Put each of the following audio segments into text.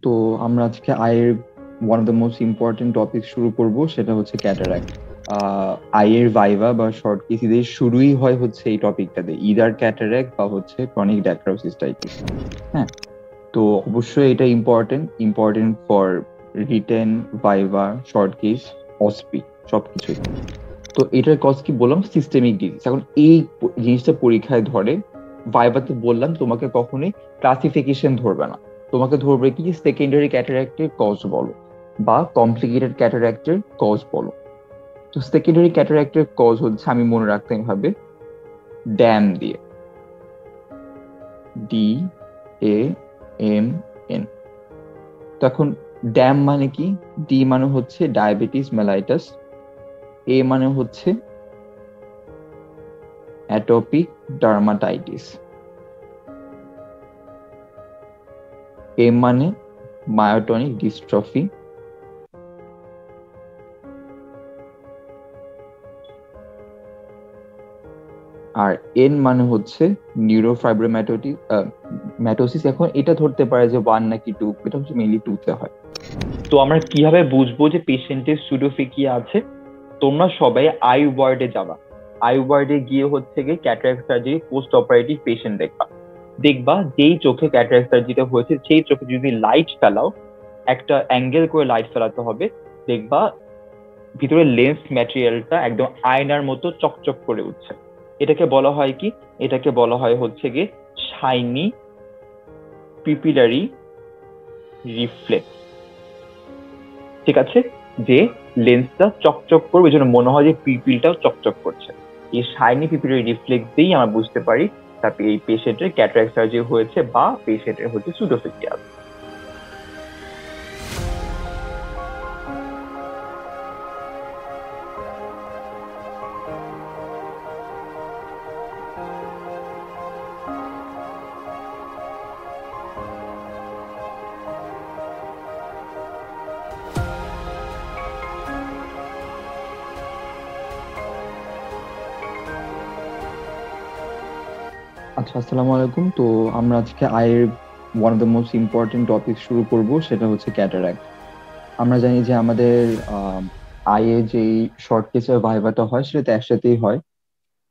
তো আমরা আজকে আইয়ের one of the most important topic শুরু করব, সেটা হচ্ছে ক্যাটারাক্ট। আইয়ের ভাইভা বা শর্ট কেসিদের শুরুই হয় হচ্ছে এই টপিকটাতে, ইদার ক্যাটারাক্ট বা হচ্ছে ক্রনিক ড্যাক্রাওসিস্টাইটিস। হ্যাঁ, তো অবশ্যই এটা important important for written, viva, short case, OSPE, সবকিছুই। তো এটার কজ কি বললাম, সিস্টেমিক ডিজিজ। এখন এই জিনিসটা পরীক্ষায় ধরে। ভাইভাতে বললাম তোমাকে কখনোই ক্লাসিফিকেশন ধরবে না, তোমাকে ধরবে কি সেকেন্ডারি ক্যাটারাক্টের কজ বলো বা কমপ্লিকেটেড ক্যাটারাক্টের কজ বলো। তো সেকেন্ডারি ক্যাটারাক্টের কজ হচ্ছে, আমি মনে রাখতে হবে, ড্যাম দিয়ে, DAMN। তো এখন ড্যাম মানে কি? ডি মানে হচ্ছে ডায়াবেটিস মেলাইটাস, এ মানে হচ্ছে অ্যাটোপিক ডার্মাটাইটিস, এম মানে মায়োটনিক ডিস্ট্রফি, আর এন মানে হচ্ছে ম্যাটোসিস। এখন এটা ধরতে পারে যে ওয়ান নাকি টু, এটা হচ্ছে মেইনলি টু তে হয়। তো আমরা কিভাবে বুঝবো যে পেশেন্টের সুডোফিকিয়া আছে? তোমরা সবাই আই ওয়ার্ডে যাবা। আই ওয়ার্ডে গিয়ে হচ্ছে গিয়ে cataract surgery post operative patient দেখবা। দেখবা যেই চোখে ক্যাটারাক্ট সার্জারিটা হয়েছে সেই চোখে যদি লাইট ফেলাও, একটা অ্যাঙ্গেল করে লাইট ফেলাতে হবে, দেখবা ভিতরে লেন্স ম্যাটেরিয়ালটা একদম আয়নার মতো চকচক করে উঠছে। এটাকে বলা হয় কি? এটাকে বলা হয় হচ্ছে গিয়ে শাইনি পিপিলারি রিফ্লেক্স। ঠিক আছে? যে লেন্সটা চকচক করবে, এই জন্য মনে হয় যে পিপিলটাও চকচক করছে। এই শাইনি পিপিলারি রিফ্লেক্স দিয়েই আমরা বুঝতে পারি তারপরে এই পেশেন্টের ক্যাটারাক্ট সার্জারি হয়েছে বা পেশেন্টের হচ্ছে সুডোফিকিয়া। আচ্ছা, আসসালামু আলাইকুম। তো আমরা আজকে আইয়ের one of the most important topic শুরু করব, সেটা হচ্ছে ক্যাটারাক্ট। আমরা জানি যে আমাদের আইয়ে যেই শর্ট কেসের ভাইভাটা হয় সেটা তো একসাথেই হয়।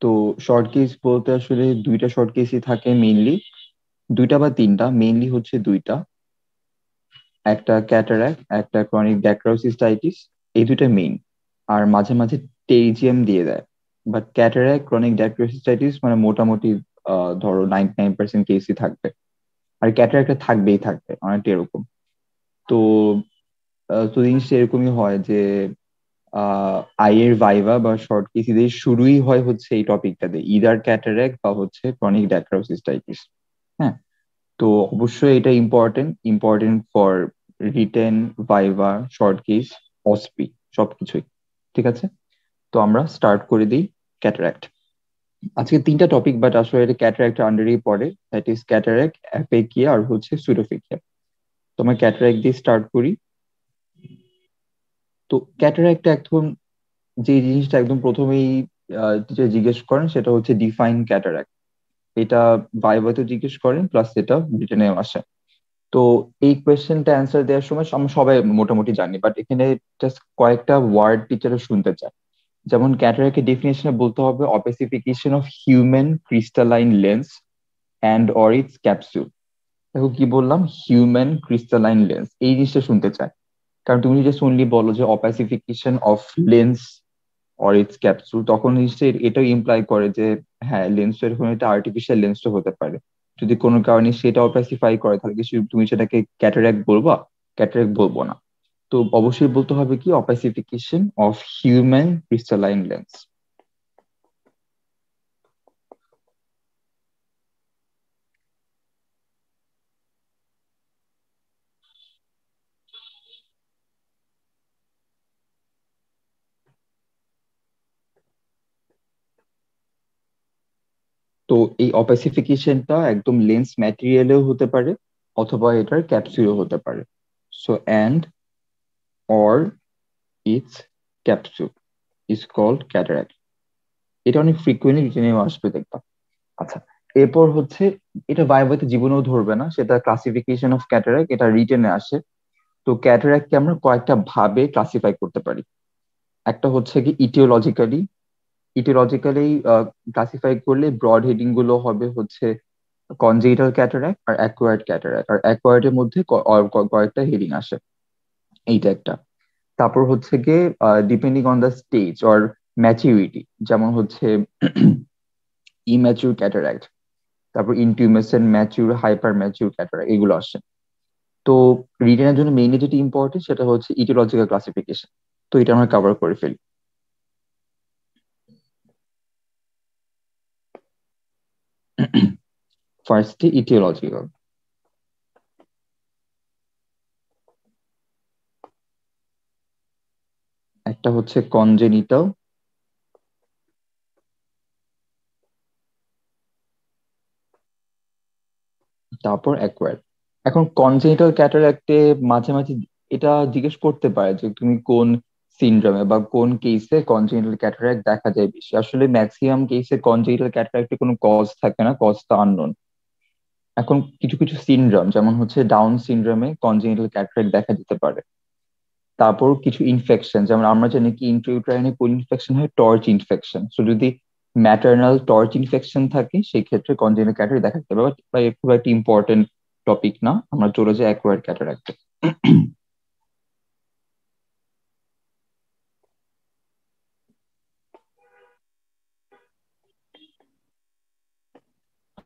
তো শর্ট কেস বলতে আসলে দুইটা শর্ট কেসই থাকে মেইনলি, দুইটা বা তিনটা, মেইনলি হচ্ছে দুইটা। একটা ক্যাটারাক্ট, একটা ক্রনিক ড্যাক্রাওসিস্টাইটিস, এই দুইটা মেইন। আর মাঝে মাঝে টেরিজিয়াম দিয়ে দেয়। বাট ক্যাটারাক্ট, ক্রনিক ড্যাক্রাওসিস্টাইটিস মানে মোটামুটি ধরো 99% কেসই থাকবে। আর ক্যাটারাক্টটা থাকবেই থাকবে, অনেকটা এরকম। তো তো জিনিসটা এরকমই হয় যে আইয়ের ভাইভা বা শর্ট কেসিদের শুরুই হয় হচ্ছে এই টপিকটাতে, ইদার ক্যাটারাক্ট বা হচ্ছে ক্রনিক ড্যাক্রাওসিস্টাইটিস। হ্যাঁ, তো অবশ্যই এটা important important for written, viva, short case, OSPE, সবকিছুই। ঠিক আছে, তো আমরা স্টার্ট করে দিই। ক্যাটারাক্ট আজকে তিনটা টপিক, বাট আসলে এটা ক্যাটারাক্ট আন্ডারেই পড়ে। দ্যাট ইজ ক্যাটারাক্ট, অ্যাপেকিয়া আর হচ্ছে সুডোফিকিয়া। তো আমরা ক্যাটারাক্ট দিয়ে স্টার্ট করি। তো ক্যাটারাক্ট এখন যে জিনিসটা একদম প্রথমেই টিচার জিজ্ঞেস করেন সেটা হচ্ছে ডিফাইন ক্যাটারাক্ট। এটা ভাইভাতে জিজ্ঞেস করেন, প্লাস এটা রিটেনেও আসে। তো এই কোয়েশ্চেনটা অ্যান্সার দেওয়ার সময় আমরা সবাই মোটামুটি জানি, বাট এখানে জাস্ট কয়েকটা ওয়ার্ড টিচারও শুনতে চায়। যেমন ক্যাটারাক্টের ডেফিনেশনে বলতে হবে opacification of human crystalline lens and or it's capsule. দেখো কি বললাম, হিউম্যান ক্রিস্টালাইন লেন্স, এই জিনিসটা শুনতে চায়। কারণ তুমি যদি শুনলি বলো যে opacification of lens or it's capsule, তখন নিশ্চয়ই এটাও ইমপ্লাই করে যে হ্যাঁ, লেন্স এরকম একটা আর্টিফিশিয়াল লেন্সও হতে পারে। যদি কোনো কারণে সেটা অপাসিফাই করে তাহলে কি তুমি সেটাকে ক্যাটারাক্ট বলবা? ক্যাটারাক্ট বলবো না। তো অবশ্যই বলতে হবে কি অপাসিফিকেশন অফ হিউম্যান ক্রিস্টালাইন লেন্স। তো এই অপাসিফিকেশনটা একদম লেন্স ম্যাটেরিয়ালেও হতে পারে, অথবা এটার ক্যাপসুলও হতে পারে। So and or it's capsule is called cataract. এটা অনেক ফ্রিকুয়েন্টলি রিটেনেও আসবে দেখবা। আচ্ছা, এরপর হচ্ছে, এটা ভাইভাতে জীবনেও ধরবে না, সেটা ক্লাসিফিকেশন অফ ক্যাটারাক্ট, এটা রিটেনে আসে। তো ক্যাটারাক্টকে আমরা কয়েকটা ভাবে ক্লাসিফাই করতে পারি। একটা হচ্ছে কি ইটিওলজিক্যালি। ইটিওলজিক্যালি ক্লাসিফাই করলে ব্রড হেডিং গুলো হবে হচ্ছে কনজেনিটাল ক্যাটারাক্ট আর অ্যাকোয়ার্ড ক্যাটারাক্ট, আর অ্যাকোয়ার্ড এর মধ্যে কয়েকটা হেডিং আসে। এইটা একটা। তারপর হচ্ছে গিয়ে depending on the stage or maturity, যেমন হচ্ছে ইম্যাচিউর ক্যাটারাক্ট, তারপর ইনটিউমেসেন্ট, ম্যাচিউর, হাইপার ম্যাচিউর ক্যাটারাক্ট, এগুলো আসে। তো রিটেনের জন্য মেইনলি যেটা ইম্পর্টেন্ট সেটা হচ্ছে ইটিওলজিক্যাল ক্লাসিফিকেশন। তো এটা আমরা কভার করে ফেলি। ফার্স্টে ইটিওলজিক্যাল। একটা হচ্ছে কনজেনিটাল, তারপর অ্যাকোয়ার্ড। এখন কনজেনিটাল ক্যাটারাক্টে মাঝে মাঝে এটা জিজ্ঞেস করতে পারে যে তুমি কোন সিনড্রোমে বা কোন কেসে কনজেনিটাল ক্যাটারাক্ট দেখা যায় বেশি। আসলে ম্যাক্সিমাম কেসে কনজেনিটাল ক্যাটারাক্টে কোনো কজ থাকে না, কজটা আননোন। এখন কিছু কিছু সিনড্রোম, যেমন হচ্ছে ডাউন সিনড্রোমে কনজেনিটাল ক্যাটারাক্ট দেখা যেতে পারে। তারপর কিছু ইনফেকশন, যেমন আমরা জানি কি ইন্ট্রাইউটারাইনে কোন ইনফেকশন হয়, টর্চ ইনফেকশন। সো যদি ম্যাটারনাল টর্চ ইনফেকশন থাকে সেই ক্ষেত্রে কনজেনিটাল ক্যাটারাক্ট দেখা যেতে পারে। বা খুব একটা ইম্পর্টেন্ট টপিক না, আমরা চলে যাই অ্যাকোয়ার্ড ক্যাটারাক্টে।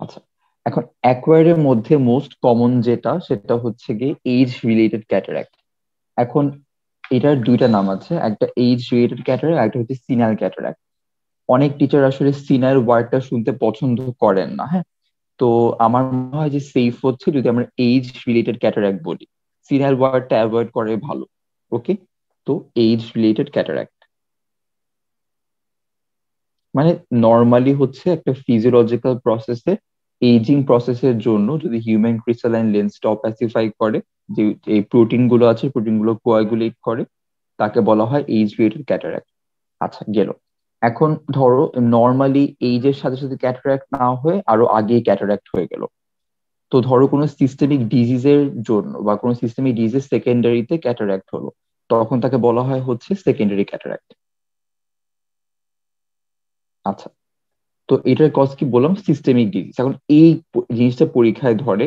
আচ্ছা, এখন অ্যাকোয়ার্ডের মধ্যে মোস্ট কমন যেটা, সেটা হচ্ছে গিয়ে এইজ রিলেটেড ক্যাটারাক্ট। এখন এটার দুইটা নাম আছে, একটা এইজ রিলেটেড ক্যাটারাক্ট, একটা হচ্ছে সিনাল ক্যাটারাক্ট। অনেক টিচার আসলে সিনাল ওয়ার্ডটা শুনতে পছন্দ করেন না, হ্যাঁ। তো আমার মনে হয় যে সেফ হচ্ছে যদি আমরা এইজ রিলেটেড ক্যাটারাক্ট বলি। সিরিয়াল ওয়ার্ডটা অ্যাভয়েড করে ভালো। ওকে। তো এইজ রিলেটেড ক্যাটারাক্ট মানে নর্মালি হচ্ছে একটা ফিজিওলজিক্যাল প্রসেসে, এইজিং প্রসেসের জন্য যদি হিউম্যান ক্রিস্টালাইন লেন্সটা অপ্যাসিফাই করে, যে এই প্রোটিন গুলো আছে, প্রোটিন গুলো কোয়াগুলেট করে, তাকে বলা হয় এইজ রিলেটেড ক্যাটারাক্ট। আচ্ছা, গেল। এখন ধরো নর্মালি এইজের সাথে সাথে ক্যাটারাক্ট না হয়ে আরো আগেই ক্যাটারাক্ট হয়ে গেল। তো ধরো কোনো সিস্টেমিক ডিজিজের জন্য বা কোনো সিস্টেমিক ডিজিজ সেকেন্ডারিতে ক্যাটারাক্ট হলো, তখন তাকে বলা হয় হচ্ছে সেকেন্ডারি ক্যাটারাক্ট। আচ্ছা, তো এটার কজ কি বললাম, সিস্টেমিক ডিজিজ। এখন এই জিনিসটা পরীক্ষায় ধরে।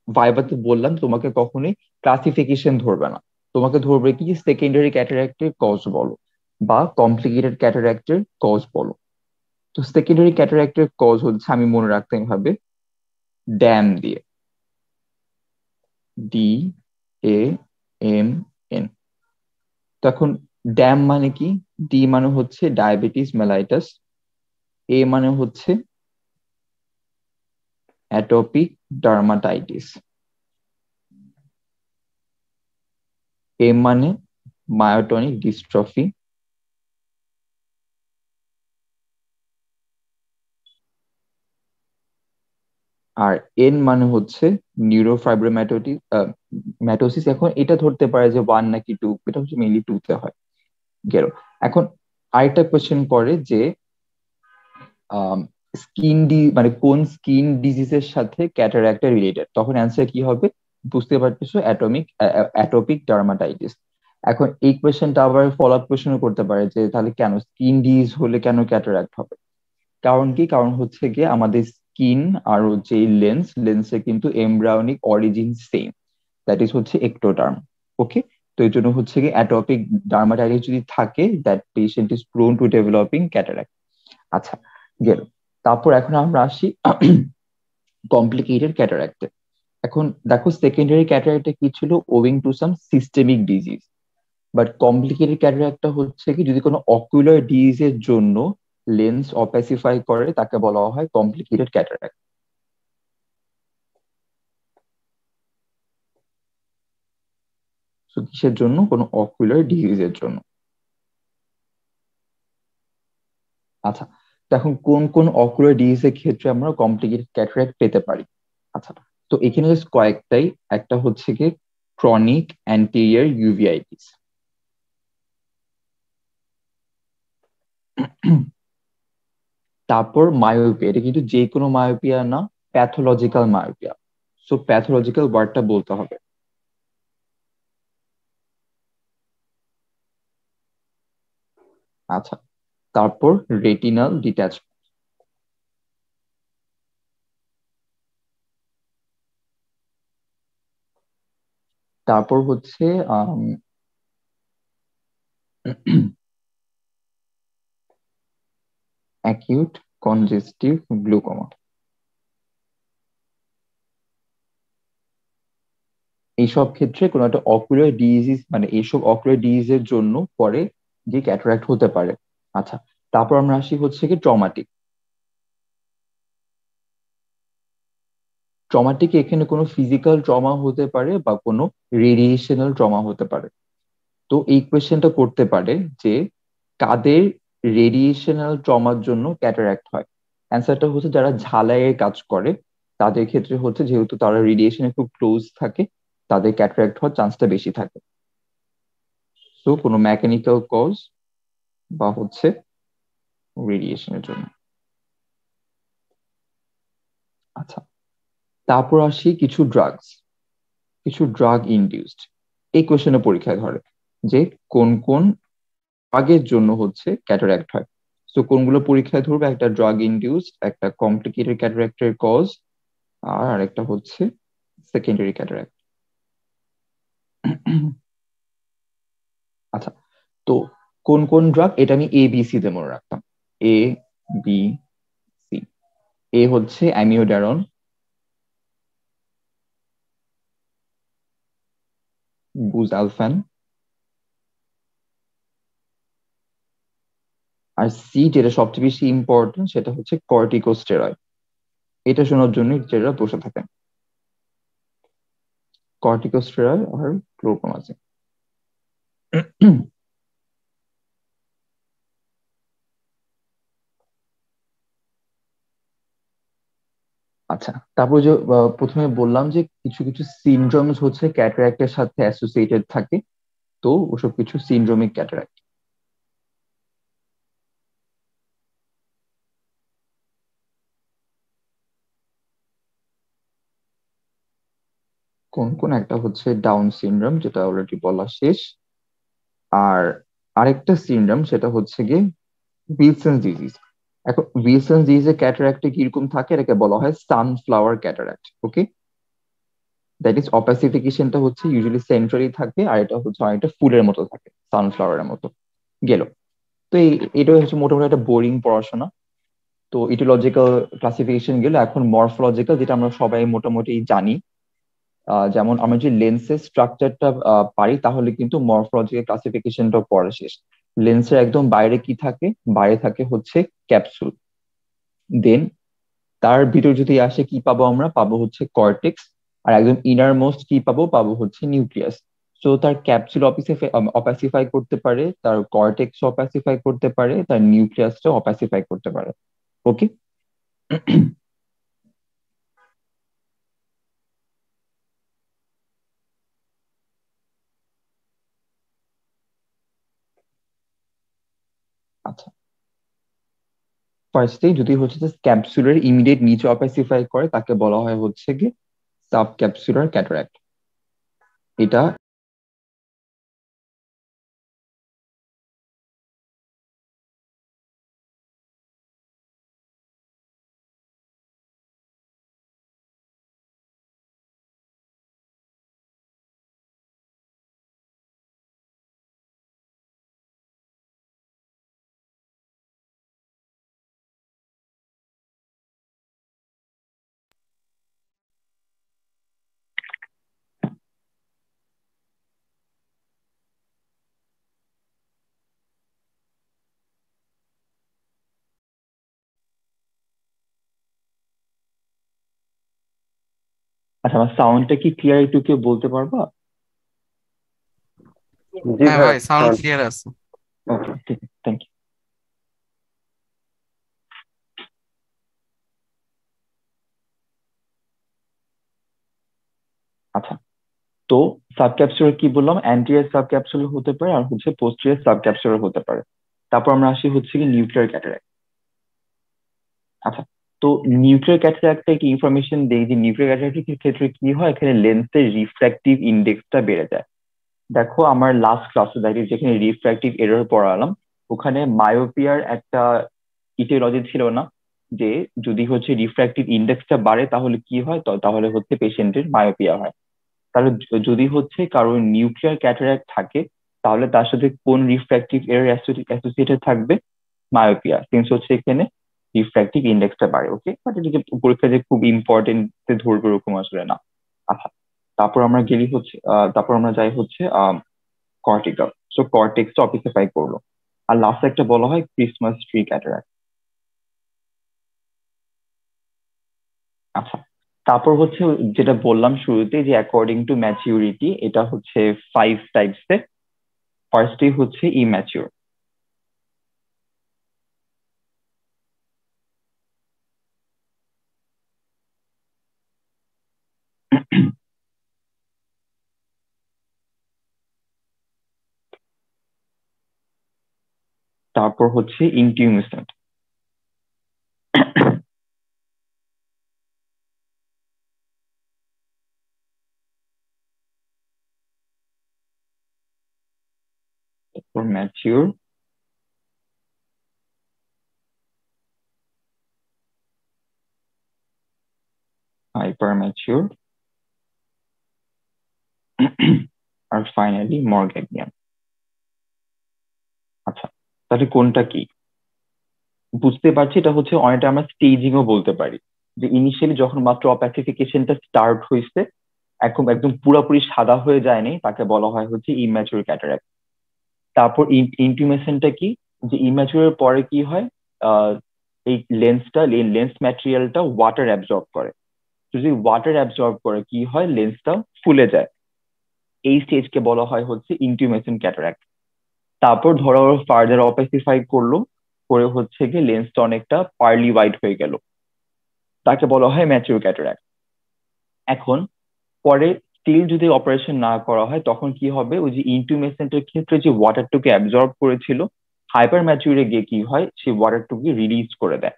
ভাইভাতে বললাম তোমাকে কখনোই ক্লাসিফিকেশন ধরবে না, তোমাকে ধরবে কি সেকেন্ডারি ক্যাটারাক্টের কজ বলো বা কমপ্লিকেটেড ক্যাটারাক্টের কজ বলো। তো সেকেন্ডারি ক্যাটারাক্টের কজ হচ্ছে, আমি মনে রাখতে হবে, ড্যাম দিয়ে, DAMN। তো এখন ড্যাম মানে কি? ডি মানে হচ্ছে ডায়াবেটিস মেলাইটাস, এ মানে হচ্ছে অ্যাটোপিক ডার্মাটাইটিস, এম মানে মায়োটনিক ডিস্ট্রফি, আর এন মানে হচ্ছে নিউরোফাইব্রোম্যাটোটিস ম্যাটোসিস। এখন এটা ধরতে পারে যে ওয়ান নাকি টু, এটা হচ্ছে মেইনলি টু তে হয়। গেল। এখন আরেকটা কোয়েশ্চেন করে যে স্কিন মানে কোন স্কিন ডিজিজের সাথে ক্যাটারাক্টটা রিলেটেড, তখন অ্যান্সার কি হবে? বুঝতে পারতেছো, অ্যাটোপিক ডার্মাটাইটিস। এখন এই কোয়েশ্চেনটা আবার ফলো আপ কোয়েশ্চেন করতে পারে যে তাহলে কেন স্কিন ডিজিজ হলে কেন ক্যাটারাক্ট হবে? কারণ কি, কারণ হচ্ছে গিয়ে আমাদের স্কিন আর যে লেন্সে কিন্তু embryonic origin same, that is হচ্ছে এক্টোডার্ম। ওকে। তো এই জন্য হচ্ছে কি অ্যাটোপিক ডার্মাটাইটিস যদি থাকে, that patient is prone two developing cataract. আচ্ছা, গেল। তারপর এখন আমরা আসি কমপ্লিকেটেড ক্যাটারাক্টে। এখন দেখো সেকেন্ডারি ক্যাটারাক্টে কি ছিল, owing to some systemic disease. But complicated ক্যাটারাক্টটা হচ্ছে কি যদি কোনো অকুলার ডিজিজের জন্য লেন্স অপ্যাসিফাই করে, তাকে বলা হয় কমপ্লিকেটেড ক্যাটারাক্ট। তো কিসের জন্য? কোনো অকুলার ডিজিজের জন্য। আচ্ছা, তো এখন কোন কোন অকুলার ডিজিজের ক্ষেত্রে আমরা কমপ্লিকেটেড ক্যাটারাক্ট পেতে পারি? আচ্ছা, তো এখানে জাস্ট কয়েকটাই। একটা হচ্ছে কি ক্রনিক অ্যান্টেরিয়র ইউভিআইটিস। তারপর মায়োপিয়া, এটা কিন্তু যে কোনো মায়োপিয়া না, প্যাথোলজিক্যাল মায়োপিয়া। সো প্যাথোলজিক্যাল ওয়ার্ডটা বলতে হবে। আচ্ছা, তারপর রেটিনাল ডিট্যাচমেন্ট। তারপর হচ্ছে অ্যাকিউট কনজেস্টিভ গ্লুকোমা। এইসব ক্ষেত্রে কোনো একটা অকুলার ডিজিজ, মানে এইসব অকুলার ডিজিজের জন্য পরে যে ক্যাটারাক্ট হতে পারে। আচ্ছা, তারপর আমরা আসি হচ্ছে কি ট্রমাটিক। ট্রমাটিক এখানে কোনো ফিজিক্যাল ট্রমা হতে পারে বা কোনো রেডিয়েশনাল ট্রমা হতে পারে। তো এই কোয়েশ্চেনটা করতে পারে যে কাদের রেডিয়েশনাল ট্রমার জন্য ক্যাটারাক্ট হয়। অ্যান্সারটা হচ্ছে যারা ঝালাইয়ের কাজ করে তাদের ক্ষেত্রে হচ্ছে, যেহেতু তারা রেডিয়েশনে খুব ক্লোজ থাকে, তাদের ক্যাটারাক্ট হওয়ার চান্সটা বেশি থাকে। তো কোনো মেকানিক্যাল কজ বা হচ্ছে রেডিয়েশনের জন্য। আচ্ছা, তারপর আসি কিছু ড্রাগস, কিছু ড্রাগ ইনডিউসড। এই কোয়েশ্চেনে পরীক্ষায় ধরে যে কোন কোন ড্রাগের জন্য হচ্ছে ক্যাটারাক্ট হয়। তো কোনগুলো পরীক্ষায় ধরবে, একটা ড্রাগ ইনডিউসড, একটা কমপ্লিকেটেড ক্যাটারাক্টের কজ, আর আরেকটা হচ্ছে সেকেন্ডারি ক্যাটারাক্ট। আচ্ছা, তো কোন কোন ড্রাগ, এটা আমি এ বি সি তে মনে রাখতাম। A B C. এ হচ্ছে অ্যামিওডারন, বুজালফান। আর সি যেটা সবচেয়ে বেশি ইম্পর্টেন্ট, সেটা হচ্ছে কর্টিকোস্টেরয়েড। এটা শোনার জন্য যেটা বসে থাকেন, কর্টিকোস্টেরয়েড আর ক্লোরোমাজিন। আচ্ছা, তারপর যে প্রথমে বললাম যে কিছু কিছু সিনড্রোমস হচ্ছে ক্যাটারাক্টের সাথে অ্যাসোসিয়েটেড থাকে। তো ওসব কিছু সিনড্রোমিক ক্যাটারাক্ট। কোন কোন, একটা হচ্ছে ডাউন সিনড্রোম, যেটা অলরেডি বলা শেষ। আর আরেকটা সিনড্রোম সেটা হচ্ছে গিয়ে উইলসন ডিজিজ। এখন উইলসন ডিজিজের ক্যাটারাক্টে কিরকম থাকে, এটাকে বলা হয় sunflower cataract. Okay, that is অপাসিফিকেশনটা হচ্ছে ইউজুয়ালি সেন্ট্রালি থাকে, আর এটা হচ্ছে অনেকটা ফুলের মতো থাকে, সানফ্লাওয়ারের মতো। গেল। তো এটা হচ্ছে মোটামুটি একটা বোরিং পড়াশোনা। তো ইটিওলজিক্যাল ক্লাসিফিকেশন গেল, এখন মরফোলজিক্যাল, যেটা আমরা সবাই মোটামুটি জানি। যেমন আমরা যদি লেন্সের স্ট্রাকচারটা পারি, তাহলে কিন্তু মরফোলজিক্যাল ক্লাসিফিকেশনটা পড়া শেষ। লেন্সের একদম বাইরে কি থাকে, বাইরে থাকে হচ্ছে ক্যাপসুল। দেন তার ভিতর যদি আসে কি পাবো, আমরা পাবো হচ্ছে কর্টেক্স। আর একদম ইনার মোস্ট কি পাবো, পাবো হচ্ছে নিউক্লিয়াস। সো তার ক্যাপসুল অপাসিফাই করতে পারে, তার কর্টেক্স অপাসিফাই করতে পারে, তার নিউক্লিয়াসটা অপাসিফাই করতে পারে। ওকে। আচ্ছা, ফার্স্টে যদি হচ্ছে যে ক্যাপসুলের ইমিডিয়েট নিচে অপাসিফাই করে, তাকে বলা হয় হচ্ছে কি সাব ক্যাপসুলার ক্যাটারাক্ট। এটা আচ্ছা, আমার সাউন্ডটা কি ক্লিয়ার, একটু কেউ বলতে পারবা? জি হ্যাঁ ভাইয়া, ভাই, সাউন্ড সাউন্ড। ক্লিয়ার আছে। ওকে, ঠিক আছে, থ্যাংক ইউ। আচ্ছা, তো সাবক্যাপসুলার কি বললাম, অ্যান্টিরিয়র সাবক্যাপসুলার হতে পারে আর হচ্ছে পোস্টেরিয়র সাবক্যাপসুলার হতে পারে। তারপর আমরা আসি হচ্ছে কি নিউক্লিয়ার ক্যাটারাক্ট। আচ্ছা, তো নিউক্লিয়ার ক্যাটারাক্টে একটি ইনফরমেশন দেই যে নিউক্লিয়ার ক্যাটারাক্টের ক্ষেত্রে কি হয়, এখানে লেন্সের রিফ্র্যাক্টিভ ইন্ডেক্সটা বেড়ে যায়। দেখো আমার লাস্ট ক্লাসে দেখি যেখানে রিফ্র্যাক্টিভ এরর পড়ালাম, ওখানে মায়োপিয়ার একটা ইটিওলজি ছিল না, যে যদি হচ্ছে রিফ্র্যাক্টিভ ইন্ডেক্সটা বাড়ে তাহলে কি হয়, তাহলে হচ্ছে পেশেন্টের মায়োপিয়া হয়। তাহলে যদি হচ্ছে কারোর নিউক্লিয়ার ক্যাটারাক্ট থাকে, তাহলে তার সাথে কোন রিফ্র্যাক্টিভ এরর অ্যাসোসিয়েটেড থাকবে? মায়োপিয়া, সিন্স হচ্ছে এখানে রিফ্র্যাক্টিভ ইন্ডেক্সটা বাড়ে। ওকে, বাট এটা যে পরীক্ষা যে খুব ইম্পর্টেন্ট ধরবে ওরকম আসলে না। আচ্ছা, তারপর আমরা গেলি হচ্ছে তারপর আমরা যাই হচ্ছে কর্টিকাল। সো কর্টেক্স অপিসিফাই করলো। আর লাস্ট একটা বলা হয় ক্রিসমাস ট্রি ক্যাটারাক্ট। আচ্ছা, তারপর হচ্ছে যেটা বললাম শুরুতে যে অ্যাকর্ডিং টু ম্যাচিউরিটি, এটা হচ্ছে 5 টাইপস এর। ফার্স্টই হচ্ছে ইম্যাচিউর। তারপর হচ্ছে ইনটিউমেসেন্ট। তারপর ম্যাচিউর, হাইপার ম্যাচিউর, আর ফাইনালি মর্গ্যাগনিয়ান। আচ্ছা, তাহলে কোনটা কি বুঝতে পারছি, এটা হচ্ছে অনেকটা আমরা স্টেজিং ও বলতে পারি, যে ইনিশিয়ালি যখন মাত্র অপ্যাসিফিকেশনটা স্টার্ট হয়েছে, একদম একদম পুরোপুরি সাদা হয়ে যায়নি, তাকে বলা হয় হচ্ছে ইম্যাচুর ক্যাটারাক্ট। তারপর ইন্টিমেশনটা কি, যে ইম্যাচুরের পরে কি হয়, আহ এই লেন্স ম্যাটেরিয়ালটা ওয়াটার অ্যাবজর্ব করে। যদি ওয়াটার অ্যাবজর্ব করে কি হয়, লেন্সটা ফুলে যায়। এই স্টেজকে বলা হয় হচ্ছে ইন্টিমেশন ক্যাটারাক্ট। তারপর ধরো ফার্দার অপেসিফাই করলো, করে হচ্ছে গিয়ে লেন্সটা অনেকটা পার্লি হোয়াইট হয়ে গেল, তাকে বলা হয় ম্যাচিউর ক্যাটারাক্ট। এখন পরে স্টিল যদি অপারেশন না করা হয়, তখন কি হবে, ওই যে ইন্টিমেসেন্টের ক্ষেত্রে যে ওয়াটারটুকু অ্যাবজর্ব করেছিল, হাইপার ম্যাচিউরে গিয়ে কি হয়, সেই ওয়াটারটুকু রিলিজ করে দেয়।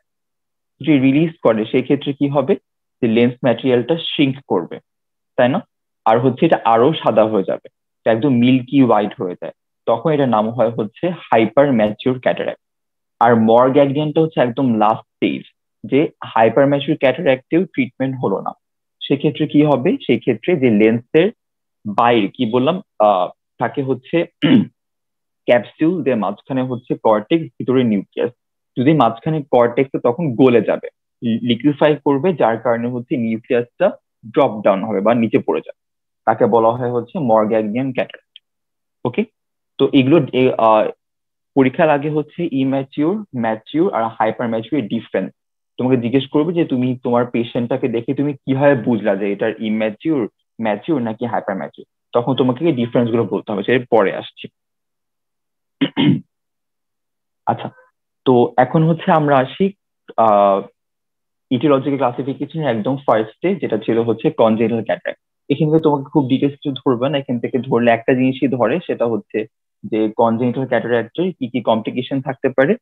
যদি রিলিজ করে সেই ক্ষেত্রে কি হবে, যে লেন্স ম্যাটেরিয়ালটা শ্রিঙ্ক করবে, তাই না? আর হচ্ছে এটা আরো সাদা হয়ে যাবে, এটা একদম মিল্কি হোয়াইট হয়ে যায়। তখন এটা নাম হয় হচ্ছে হাইপার ম্যাচিউর ক্যাটারাক্ট। আর মরগ্যাগনিয়ানটা হচ্ছে একদম লাস্ট স্টেজ, যে হাইপার ম্যাচিউর ক্যাটারাক্টেও ট্রিটমেন্ট হলো না, সেক্ষেত্রে কি হবে, সেই ক্ষেত্রে যে লেন্সের বাইরে কি বললাম, থাকে হচ্ছে ক্যাপসিউল, যে মাঝখানে হচ্ছে কর্টেক্স, ভিতরে নিউক্লিয়াস। যদি মাঝখানে কর্টেক্স তখন গলে যাবে, লিকুইফাই করবে, যার কারণে হচ্ছে নিউক্লিয়াসটা ড্রপ ডাউন হবে বা নিচে পড়ে যাবে, তাকে বলা হয় হচ্ছে মরগ্যাগনিয়ান ক্যাটারাক্ট। ওকে, তো এগুলো পরীক্ষার আগে হচ্ছে ইম্যাচিউর, ম্যাচিউর আর হাইপার ম্যাচিউর ডিফারেন্স তোমাকে জিজ্ঞেস করবে, যে তুমি তোমার পেশেন্টটাকে দেখে তুমি কিভাবে বুঝলা যে এটার ইম্যাচিউর, ম্যাচিউর নাকি হাইপার ম্যাচিউর। তখন তোমাকে ডিফারেন্স গুলো বলতে হবে, সেটা পরে আসছি। আচ্ছা, তো এখন হচ্ছে আমরা আসি আহ ইটিওলজিক্যাল ক্লাসিফিকেশন একদম ফার্স্টে, যেটা ছিল হচ্ছে কনজেনিটাল ক্যাটারাক্ট। এখান থেকে তোমাকে খুব ডিটেলস কিছু ধরবে না, এখান থেকে ধরলে একটা জিনিসই ধরে, সেটা হচ্ছে যে কনজেনিটাল ক্যাটারাক্টের কি কি কমপ্লিকেশন থাকতে পারে,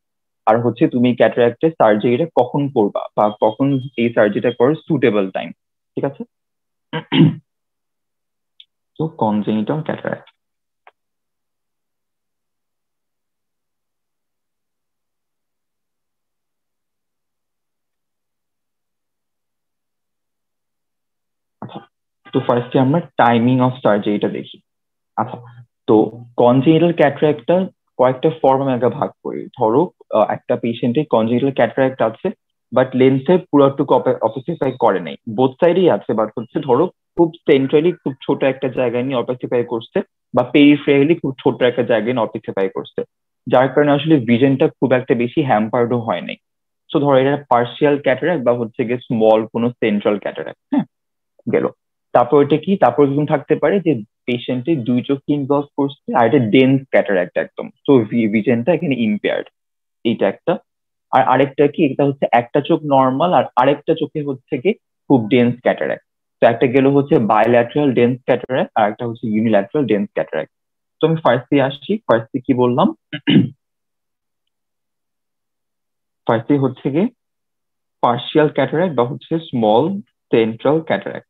আর হচ্ছে তুমি ক্যাটারাক্টের সার্জারিটা কখন করবা বা কখন এই সার্জারিটা করার সুটেবল টাইম। ঠিক আছে, তো কনজেনিটাল ক্যাটারাক্ট। আচ্ছা, তো ফার্স্টে আমরা টাইমিং অফ সার্জারিটা দেখি। আচ্ছা, তো কনজেনিটাল ক্যাটারাক্টটা কয়েকটা ফর্ম আমরা ভাগ করি। ধরো একটা পেশেন্টের কনজেনিটাল ক্যাটারাক্ট আছে, বাট লেন্সের পুরোটুকু অপেসিফাই করে নাই, বোথ সাইডেই আছে, বাট হচ্ছে ধরো খুব সেন্ট্রালি খুব ছোট একটা জায়গায় নিয়ে অপেসিফাই করছে, বা পেরিফেরালি খুব ছোট একটা জায়গায় নিয়ে অপেসিফাই করছে, যার কারণে আসলে ভিশনটা খুব একটা বেশি হ্যাম্পার্ডও হয় নাই। তো ধরো এটা পার্শিয়াল ক্যাটারাক্ট বা হচ্ছে গিয়ে স্মল কোনো সেন্ট্রাল ক্যাটারাক্ট। হ্যাঁ, গেল। তারপর এটা কি, তারপর এরকম থাকতে পারে যে পেশেন্টের দুই চোখ ইনভলভ করছে, আর এটা ডেন্স ক্যাটারাক্ট একদম, তো ভিশনটা এখানে ইম্পেয়ার্ড, এইটা একটা। আর আরেকটা কি, এটা হচ্ছে একটা চোখ নর্মাল আর আরেকটা চোখে হচ্ছে কি খুব ডেন্স ক্যাটারাক্ট। তো একটা গেল হচ্ছে বায়োল্যাটারাল ডেন্স ক্যাটারাক্ট, আর একটা হচ্ছে ইউনিল্যাটারাল ডেন্স ক্যাটারাক্ট। তো আমি ফার্স্টে আসছি, ফার্স্টে কি বললাম, ফার্স্টে হচ্ছে কি পার্শিয়াল ক্যাটারাক্ট বা হচ্ছে স্মল সেন্ট্রাল ক্যাটারাক্ট।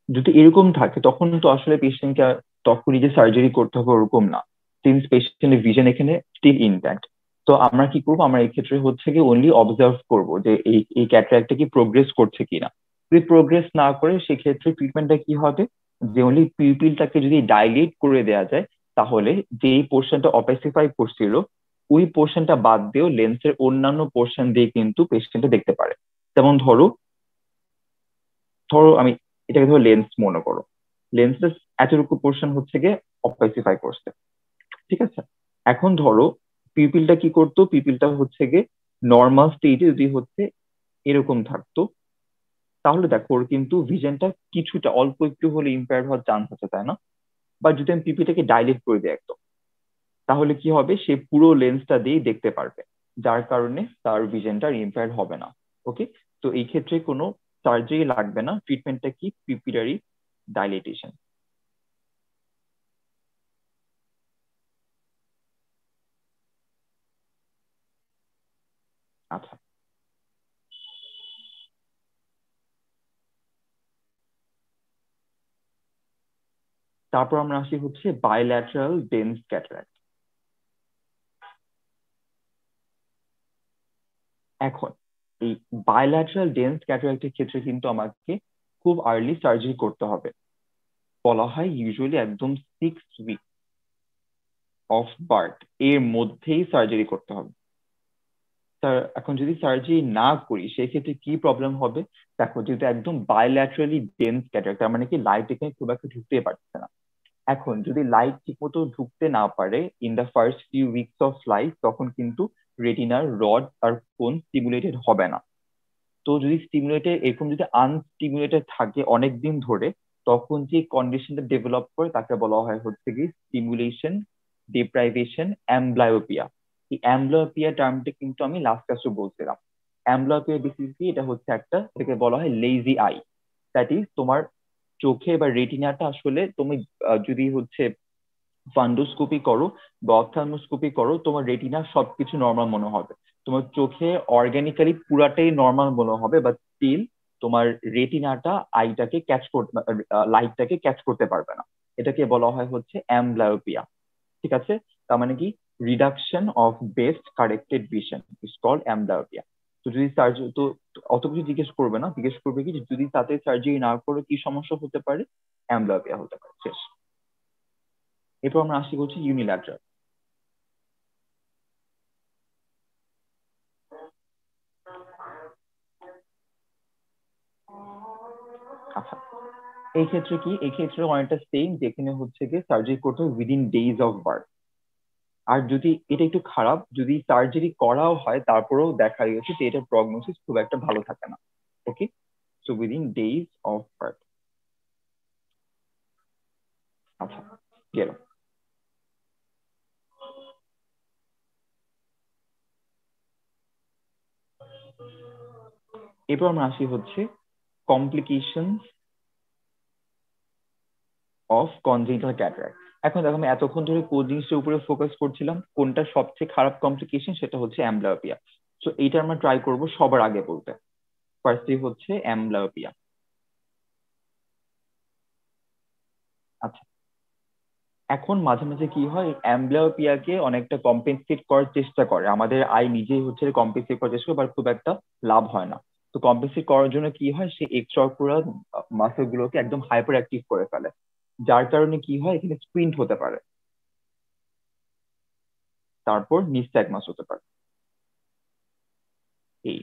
যদি এরকম থাকে তখন তো আসলে পেশেন্টকে তখনই যে সার্জারি করতে হবে ওরকম না, সিন্স পেশেন্টের ভিশন এখানে স্টিল ইনট্যাক্ট। তো আমরা কি করবো, আমরা এই ক্ষেত্রে হচ্ছে কি অনলি অবজার্ভ করবো যে এই ক্যাটারাক্টটা কি প্রোগ্রেস করছে কিনা। যদি প্রোগ্রেস না করে সেক্ষেত্রে ট্রিটমেন্টটা কি হবে, যে অনলি পিউপিলটাকে যদি ডাইলেট করে দেওয়া যায় তাহলে যেই পোর্শনটা অপেসিফাই করছিল ওই পোর্শনটা বাদ দিয়েও লেন্সের অন্যান্য পোর্শন দিয়ে কিন্তু পেশেন্টটা দেখতে পারে। যেমন ধরো, আমি এটাকে ধরো লেন্স মনে করো, লেন্সের এতটুকু পোর্শন হচ্ছে গিয়ে অপেসিফাই করছে, ঠিক আছে। এখন ধরো পিপিলটা কি করতো, পিপিলটা হচ্ছে গিয়ে নর্মাল স্টেজে যদি হচ্ছে এরকম থাকতো, তাহলে দেখো ওর কিন্তু ভিশনটা কিছুটা অল্প একটু হলে ইম্পেয়ার হওয়ার চান্স আছে, তাই না? বা যদি আমি পিপিটাকে ডাইলেট করে দিই একদম, তাহলে কি হবে, সে পুরো লেন্সটা দিয়েই দেখতে পারবে, যার কারণে তার ভিশনটা ইম্পেয়ার হবে না। ওকে, তো এই ক্ষেত্রে কোনো সার্জারি লাগবে না, ট্রিটমেন্টটা কি পিপিলারি ডাইলেটেশন। আচ্ছা, তারপর আমরা আসি হচ্ছে বায়োল্যাটারাল ডেন্স ক্যাটারাক্ট। এখন এই বায়োল্যাটারাল ডেন্স ক্যাটারাক্টের ক্ষেত্রে কিন্তু আমাকে খুব আর্লি সার্জারি করতে হবে। বলা হয় ইউজুয়ালি একদম 6 উইক অফ বার্থ এর মধ্যেই সার্জারি করতে হবে। স্যার এখন যদি সার্জারি না করি সেক্ষেত্রে কি প্রবলেম হবে? দেখো, যেহেতু একদম বায়োল্যাটারালি ডেন্স ক্যাটারাক্ট, তার মানে কি লাইট এখানে খুব একটা ঢুকতে পারছে না। এখন যদি লাইট ঠিকমতো ঢুকতে না পারে in the first few weeks of life, তখন কিন্তু রেটিনার রড আর কোন স্টিমুলেটেড হবে না। তো যদি স্টিমুলেটেড এরকম যদি আনস্টিমুলেটেড থাকে অনেক দিন ধরে, তখন যে কন্ডিশনটা ডেভেলপ করে তাকে বলা হয় হচ্ছে কি স্টিমুলেশন ডিপ্রাইভেশন অ্যাম্বলায়োপিয়া। এই অ্যাম্বলায়োপিয়া টার্মটা কিন্তু আমি লাস্ট ক্লাসে বলছিলাম। অ্যাম্বলায়োপিয়া বেসিক্যালি এটা হচ্ছে একটা, এটাকে বলা হয় লেজি আই। দ্যাট ইজ তোমার চোখে বা রেটিনাটা আসলে তুমি যদি হচ্ছে ফান্ডোস্কোপি করো বা অপথ্যালমোস্কোপি করো, তোমার রেটিনা সবকিছু নর্মাল মনে হবে, তোমার চোখে অর্গানিক্যালি পুরাটাই নর্মাল মনে হবে, বাট স্টিল তোমার রেটিনাটা আইটাকে ক্যাচ করতে, লাইটটাকে ক্যাচ করতে পারবে না। এটাকে বলা হয় হচ্ছে অ্যাম্বলায়োপিয়া, ঠিক আছে। তার মানে কি reduction of best corrected vision is called amblyopia. তো যদি সার্জারি, তো অত কিছু জিজ্ঞেস করবে না, জিজ্ঞেস করবে কি যে যদি তাতে সার্জারি না করে কি সমস্যা হতে পারে, অ্যাম্বলায়োপিয়া হতে পারে, শেষ। এরপর আমরা আসি হচ্ছে ইউনিল্যাটারাল। আচ্ছা, এই ক্ষেত্রে কি, এই ক্ষেত্রে অনেকটা সেম, যেখানে হচ্ছে গিয়ে সার্জারি করতে হবে উইদিন ডেইজ অফ বার্থ। আর যদি এটা একটু খারাপ, যদি সার্জারি করাও হয় তারপরেও দেখা গেছে যে এটার প্রগনোসিস খুব একটা ভালো থাকে না। Okay, so within days of birth. আচ্ছা, গেল। এরপর আমরা আসি হচ্ছে কমপ্লিকেশন অফ কনজেনিটাল ক্যাটারাক্ট। এখন দেখো, আমি এতক্ষণ ধরে কোন জিনিসটার উপরে ফোকাস করছিলাম, কোনটা সবচেয়ে খারাপ কমপ্লিকেশন, সেটা হচ্ছে অ্যাম্বলিওপিয়া। সো এইটা আমরা ট্রাই করব সবার আগে বলতে। ফার্স্টলি হচ্ছে অ্যাম্বলিওপিয়া। আচ্ছা, এখন মাঝে মাঝে কি হয়, অ্যাম্বলিওপিয়াকে অনেকটা কম্পেনসেট করার চেষ্টা করে, আমাদের আই নিজেই হচ্ছে কম্পেনসেট করার চেষ্টা করে, বাট খুব একটা লাভ হয় না। তো কম্পেনসেট করার জন্য কি হয়, সে এক্সট্রা অকুলার মাসল গুলোকে একদম হাইপার অ্যাক্টিভ করে ফেলে, যার কারণে কি হয় এখানে স্প্রিন্ট হতে পারে, তারপর নিস্ট্যাগমাস হতে পারে। এই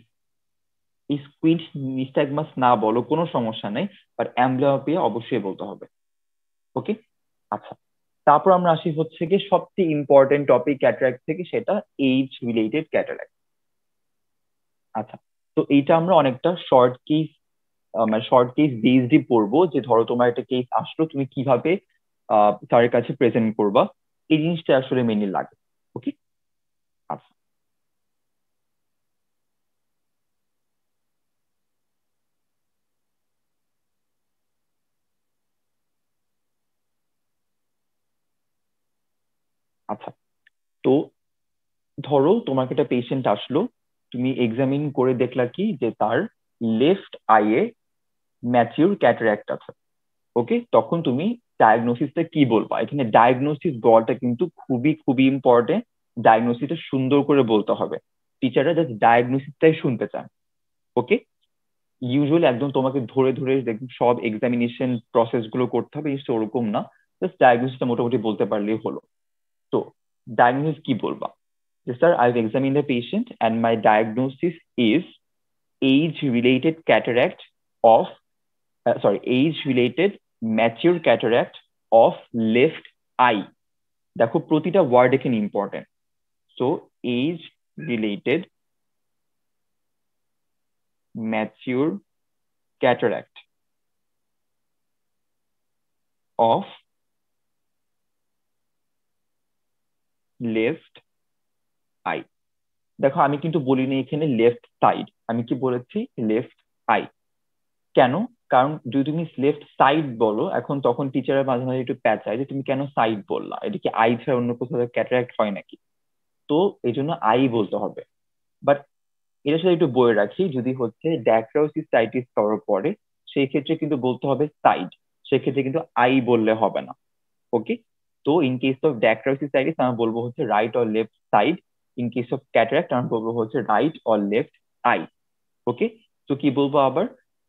এই স্কুইড নিস্ট্যাগমাস না বলো কোনো সমস্যা নেই, বাট অ্যাম্বলিওপিয়া অবশ্যই বলতে হবে। ওকে, আচ্ছা। তারপর আমরা আসি হচ্ছে কি সবচেয়ে ইম্পর্টেন্ট টপিক ক্যাটারাক্ট থেকে, সেটা এইজ রিলেটেড ক্যাটারাক্ট। আচ্ছা, তো এইটা আমরা অনেকটা শর্ট কেস, মানে শর্ট কেস বেসডই পড়বো, যে ধরো তোমার একটা কেস আসলো, তুমি কিভাবে স্যারের কাছে প্রেজেন্ট করবা, এই জিনিসটা আসলে মেনলি লাগে। ওকে, আচ্ছা। আচ্ছা, তো ধরো তোমাকে একটা পেশেন্ট আসলো, তুমি এক্সামিন করে দেখলা কি যে তার লেফট আইয়ে ম্যাচিউর ক্যাটারাক্ট আছে। ওকে, তখন তুমি ডায়াগনোসিসটা কি বলবা? এখানে ডায়াগনোসিস বলটা কিন্তু খুবই খুবই ইম্পর্টেন্ট। ডায়াগনোসিসটা সুন্দর করে বলতে হবে। টিচাররা জাস্ট ডায়াগনোসিসটাই শুনতে চান। ওকে, ইউজুয়ালি একদম তোমাকে ধরে ধরে দেখুন সব এক্সামিনেশন প্রসেস গুলো করতে হবে, জিনিসটা ওরকম না। জাস্ট ডায়াগনোসিসটা মোটামুটি বলতে পারলেই হলো। তো ডায়াগনোসিস কি বলবা? যে sir, I have examine the patient and my diagnosis is age related cataract of age related mature cataract of left eye. দেখো প্রতিটা ওয়ার্ড এখানে important. So age related mature cataract of left eye। দেখো আমি কিন্তু বলিনি এখানে left side, আমি কি বলেছি? Left I. কেন? কারণ যদি তুমি লেফট সাইড বলো এখন, তখন টিচারের মাঝে মাঝে একটু প্যাচায় যে তুমি কেন সাইড বললা, এটা কি আই ছাড়া অন্য কোথাও ক্যাটারাক্ট হয় নাকি? তো এই জন্য আই বলতে হবে। বাট এটার সাথে একটু বলে রাখি, যদি হচ্ছে ড্যাক্রাওসিসাইটিস করার পরে সেই ক্ষেত্রে কিন্তু বলতে হবে সাইড, সেক্ষেত্রে কিন্তু আই বললে হবে না। ওকে, তো ইন কেস অফ ড্যাক্রাওসিসাইটিস আমরা বলবো হচ্ছে right or left side. In case of cataract আমরা বলবো হচ্ছে right or left eye. Okay, তো কি বলবো আবার?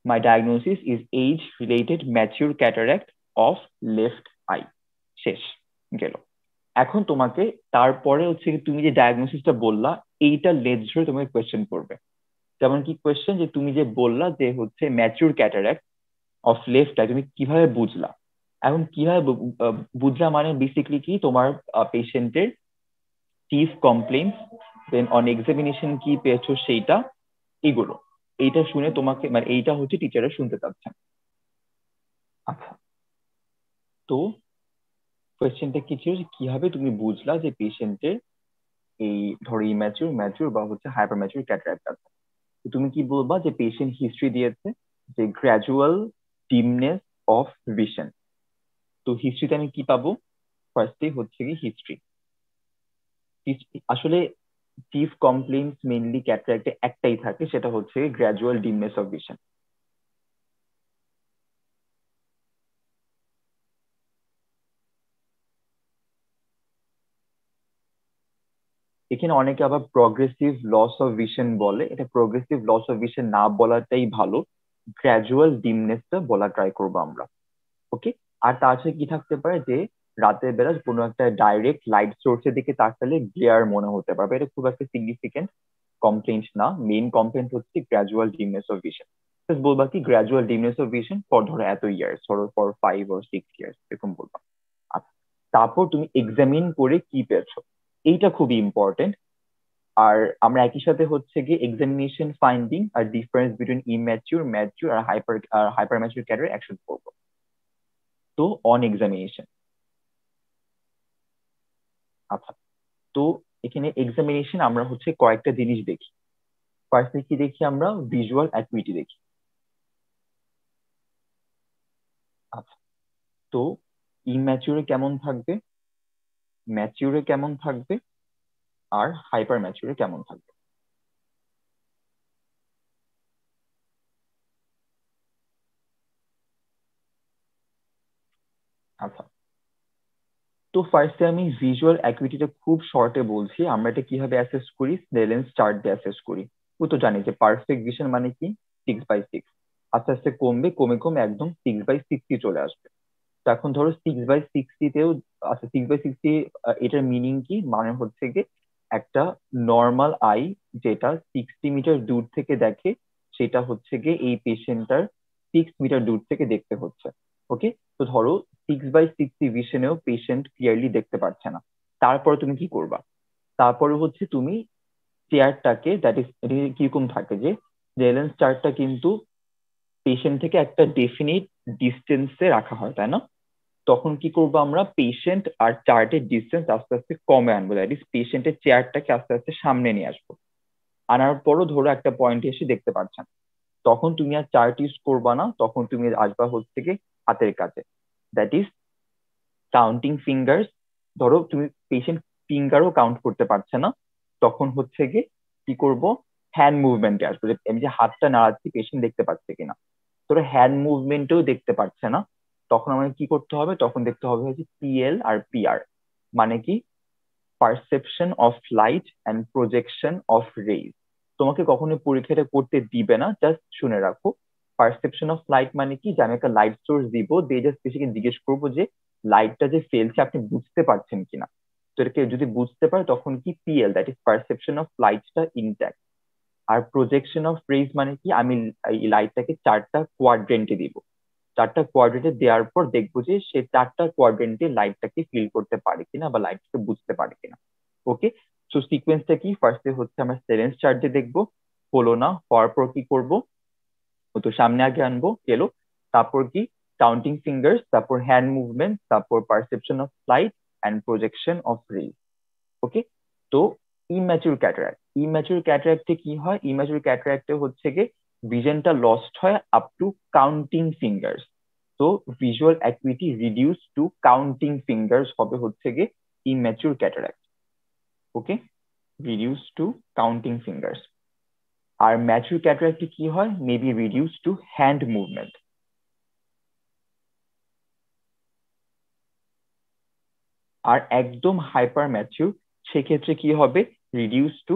My diagnosis is age related mature cataract of left eye. শেষ, গেল। এখন তোমাকে তারপরে হচ্ছে তুমি যে ডায়াগনোসিসটা বললা এইটা লেজ ধরে তোমাকে কোয়েশ্চেন করবে। যেমন কি কোয়েশ্চেন, যে তুমি যে বললা যে হচ্ছে mature cataract of left I, তুমি কিভাবে বুঝলা? এখন কিভাবে বুঝলা মানে বেসিক্যালি কি তোমার পেশেন্টের chief complain, then on examination কি পেয়েছো সেইটা, এগুলো। এইটা শুনে তোমাকে মানে এইটা হচ্ছে টিচাররা শুনতে চাচ্ছেন। আচ্ছা, তো কোয়েশ্চেনটা কি ছিল, যে কিভাবে তুমি বুঝলা যে পেশেন্টের এই ধরো ইম্যাচিউর, ম্যাচিউর বা হচ্ছে হাইপার ম্যাচিউর ক্যাটারাক্ট আছে? তুমি কি বলবা? যে পেশেন্ট হিস্ট্রি দিয়েছে যে গ্র্যাজুয়াল ডিমনেস অফ ভিশন। তো হিস্ট্রিতে আমি কি পাবো? ফার্স্টে হচ্ছে কি হিস্ট্রি। আসলে চিফ কমপ্লেইন্স মেইনলি ক্যাটারাক্টে একটাই থাকে, সেটা হচ্ছে গ্র্যাজুয়াল ডিমনেস অফ ভিশন। এখানে অনেকে আবার প্রগ্রেসিভ লস অফ ভিশন বলে, এটা প্রগ্রেসিভ লস অফ ভিশন না বলাটাই ভালো, গ্র্যাজুয়াল ডিমনেসটা বলা ট্রাই করবো আমরা। ওকে, আর তার সাথে কি থাকতে পারে, যে রাতের বেলা কোনো একটা ডাইরেক্ট লাইট সোর্সের দিকে তাকালে গ্লেয়ার মনে হতে পারবে, এটা খুব একটা সিগনিফিকেন্ট কমপ্লেন্ট না। মেইন কমপ্লেন্ট হচ্ছে গ্র্যাজুয়াল ডিমনেস অফ ভিশন। বলবা কি গ্র্যাজুয়াল ডিমনেস অফ ভিশন ফর ধরো এত ইয়ার্স, ধরো ফর 5 or 6 ইয়ার্স, এরকম বলবা। আচ্ছা, তারপর তুমি এক্সামিন করে কি পেয়েছো, এইটা খুবই ইম্পর্টেন্ট। আর আমরা একই সাথে হচ্ছে গিয়ে এক্সামিনেশন ফাইন্ডিং আর ডিফারেন্স বিটুইন ইম্যাচিউর, ম্যাচিউর আর হাইপার ম্যাচিউর ক্যাটারাক্ট একসাথে পড়বো। তো অন এক্সামিনেশন। আচ্ছা, তো এখানে এক্সামিনেশন আমরা হচ্ছে কয়েকটা জিনিস দেখি। ফার্স্টে কি দেখি আমরা? ভিজুয়াল অ্যাকুইটি দেখি। আচ্ছা, তো ইম্যাচিউরে কেমন থাকবে, ম্যাচিউরে কেমন থাকবে, আর হাইপার ম্যাচিউরে কেমন থাকবে? আচ্ছা, তো ফার্স্টে আমি ভিজুয়াল অ্যাকুইটিটা খুব শর্টে বলছি। আমরা এটা কিভাবে অ্যাসেস করি? স্নেলেন্স চার্ট দিয়ে অ্যাসেস করি। ও তো জানি যে পারফেক্ট ভিশন মানে কি, 6/6। আস্তে আস্তে কমবে, কমে কমে একদম 6/60 চলে আসবে। তো এখন ধরো 6/60তেও, আচ্ছা 6/60 এটার মিনিং কি? মানে হচ্ছে কি একটা নর্মাল আই যেটা 60 মিটার দূর থেকে দেখে, সেটা হচ্ছে গিয়ে এই পেশেন্টটার 6 মিটার দূর থেকে দেখতে হচ্ছে। ওকে, তো ধরো 6/60 ভিশনেও পেশেন্ট ক্লিয়ারলি দেখতে পাচ্ছে না, তারপরে তুমি কি করবা? তারপরে হচ্ছে তুমি চেয়ারটাকে, দ্যাট ইজ কিরকম থাকে যে রেলেন্স চার্টটা কিন্তু পেশেন্ট থেকে একটা ডেফিনিট ডিস্টেন্সে রাখা হয়, তাই না? তখন কি করবো আমরা? পেশেন্ট আর চার্টের ডিস্টেন্স আস্তে আস্তে কমে আনবো, দ্যাট ইজ পেশেন্টের চেয়ারটাকে আস্তে আস্তে সামনে নিয়ে আসবো। আনার পরও ধরো একটা পয়েন্টে এসে দেখতে পাচ্ছেন, তখন তুমি আর চার্ট ইউজ করবা না, তখন তুমি আসবা হচ্ছে কি হাতের কাছে, দ্যাট ইজ কাউন্টিং ফিঙ্গার্স। ধরো তুমি পেশেন্ট ফিঙ্গারও কাউন্ট করতে পারছে না, তখন হচ্ছে গিয়ে কি করব, হ্যান্ড মুভমেন্টে আসবো, যে আমি যে হাতটা নাড়াচ্ছি পেশেন্ট দেখতে পাচ্ছে কিনা। তোর হ্যান্ড মুভমেন্টেও দেখতে পাচ্ছে না, তখন আমাকে কি করতে হবে, তখন দেখতে হবে হচ্ছে পিএল আর পিআর, মানে কি perception of light and projection of rays. তোমাকে কখনো পরীক্ষাটা করতে দিবে না, জাস্ট শুনে রাখো। পারসেপশন অফ লাইট মানে কি, যে আমি একটা লাইট সোর্স দিব, দিয়ে জাস্ট বেশিকে জিজ্ঞেস করবো যে লাইটটা যে ফেলছে আপনি বুঝতে পারছেন কিনা। তো এটাকে যদি বুঝতে পারে তখন কি PL, that is perception of লাইটটা ইনট্যাক্ট। আর প্রজেকশন অফ রেজ মানে কি, আমি এই লাইটটাকে চারটা কোয়াড্রেন্টে দিব, চারটা কোয়াড্রেন্টে দেওয়ার পর দেখবো যে সে চারটা কোয়াড্রেন্টে লাইটটাকে ফিল করতে পারে কিনা বা লাইটটাকে বুঝতে পারে কিনা। ওকে, সো সিকোয়েন্সটা কি, ফার্স্টে হচ্ছে আমরা সেলেন্স চার্টে দেখবো, হলো না, হওয়ার পর কি করব, তো সামনে আগে আনবো গেল, তারপর কি কাউন্টিং ফিঙ্গার্স, তারপর হ্যান্ড মুভমেন্ট, তারপর perception of light and projection of rays. Okay, তো ইম্যাচুর ক্যাটারাক্ট, ইম্যাচুর ক্যাটারাক্টে কি হয়, ইম্যাচুর ক্যাটারাক্টে হচ্ছে গিয়ে ভিশনটা লস্ট হয় আপ টু কাউন্টিং ফিঙ্গার্স। তো visual acuity reduce to counting fingers হবে হচ্ছে গিয়ে immature cataract. Okay, reduce to counting fingers. আর ম্যাচুর ক্যাটারাক্টে কি হয়, maybe reduce to hand movement. আর একদম হাইপার ম্যাচিউর, সেক্ষেত্রে কি হবে, reduce to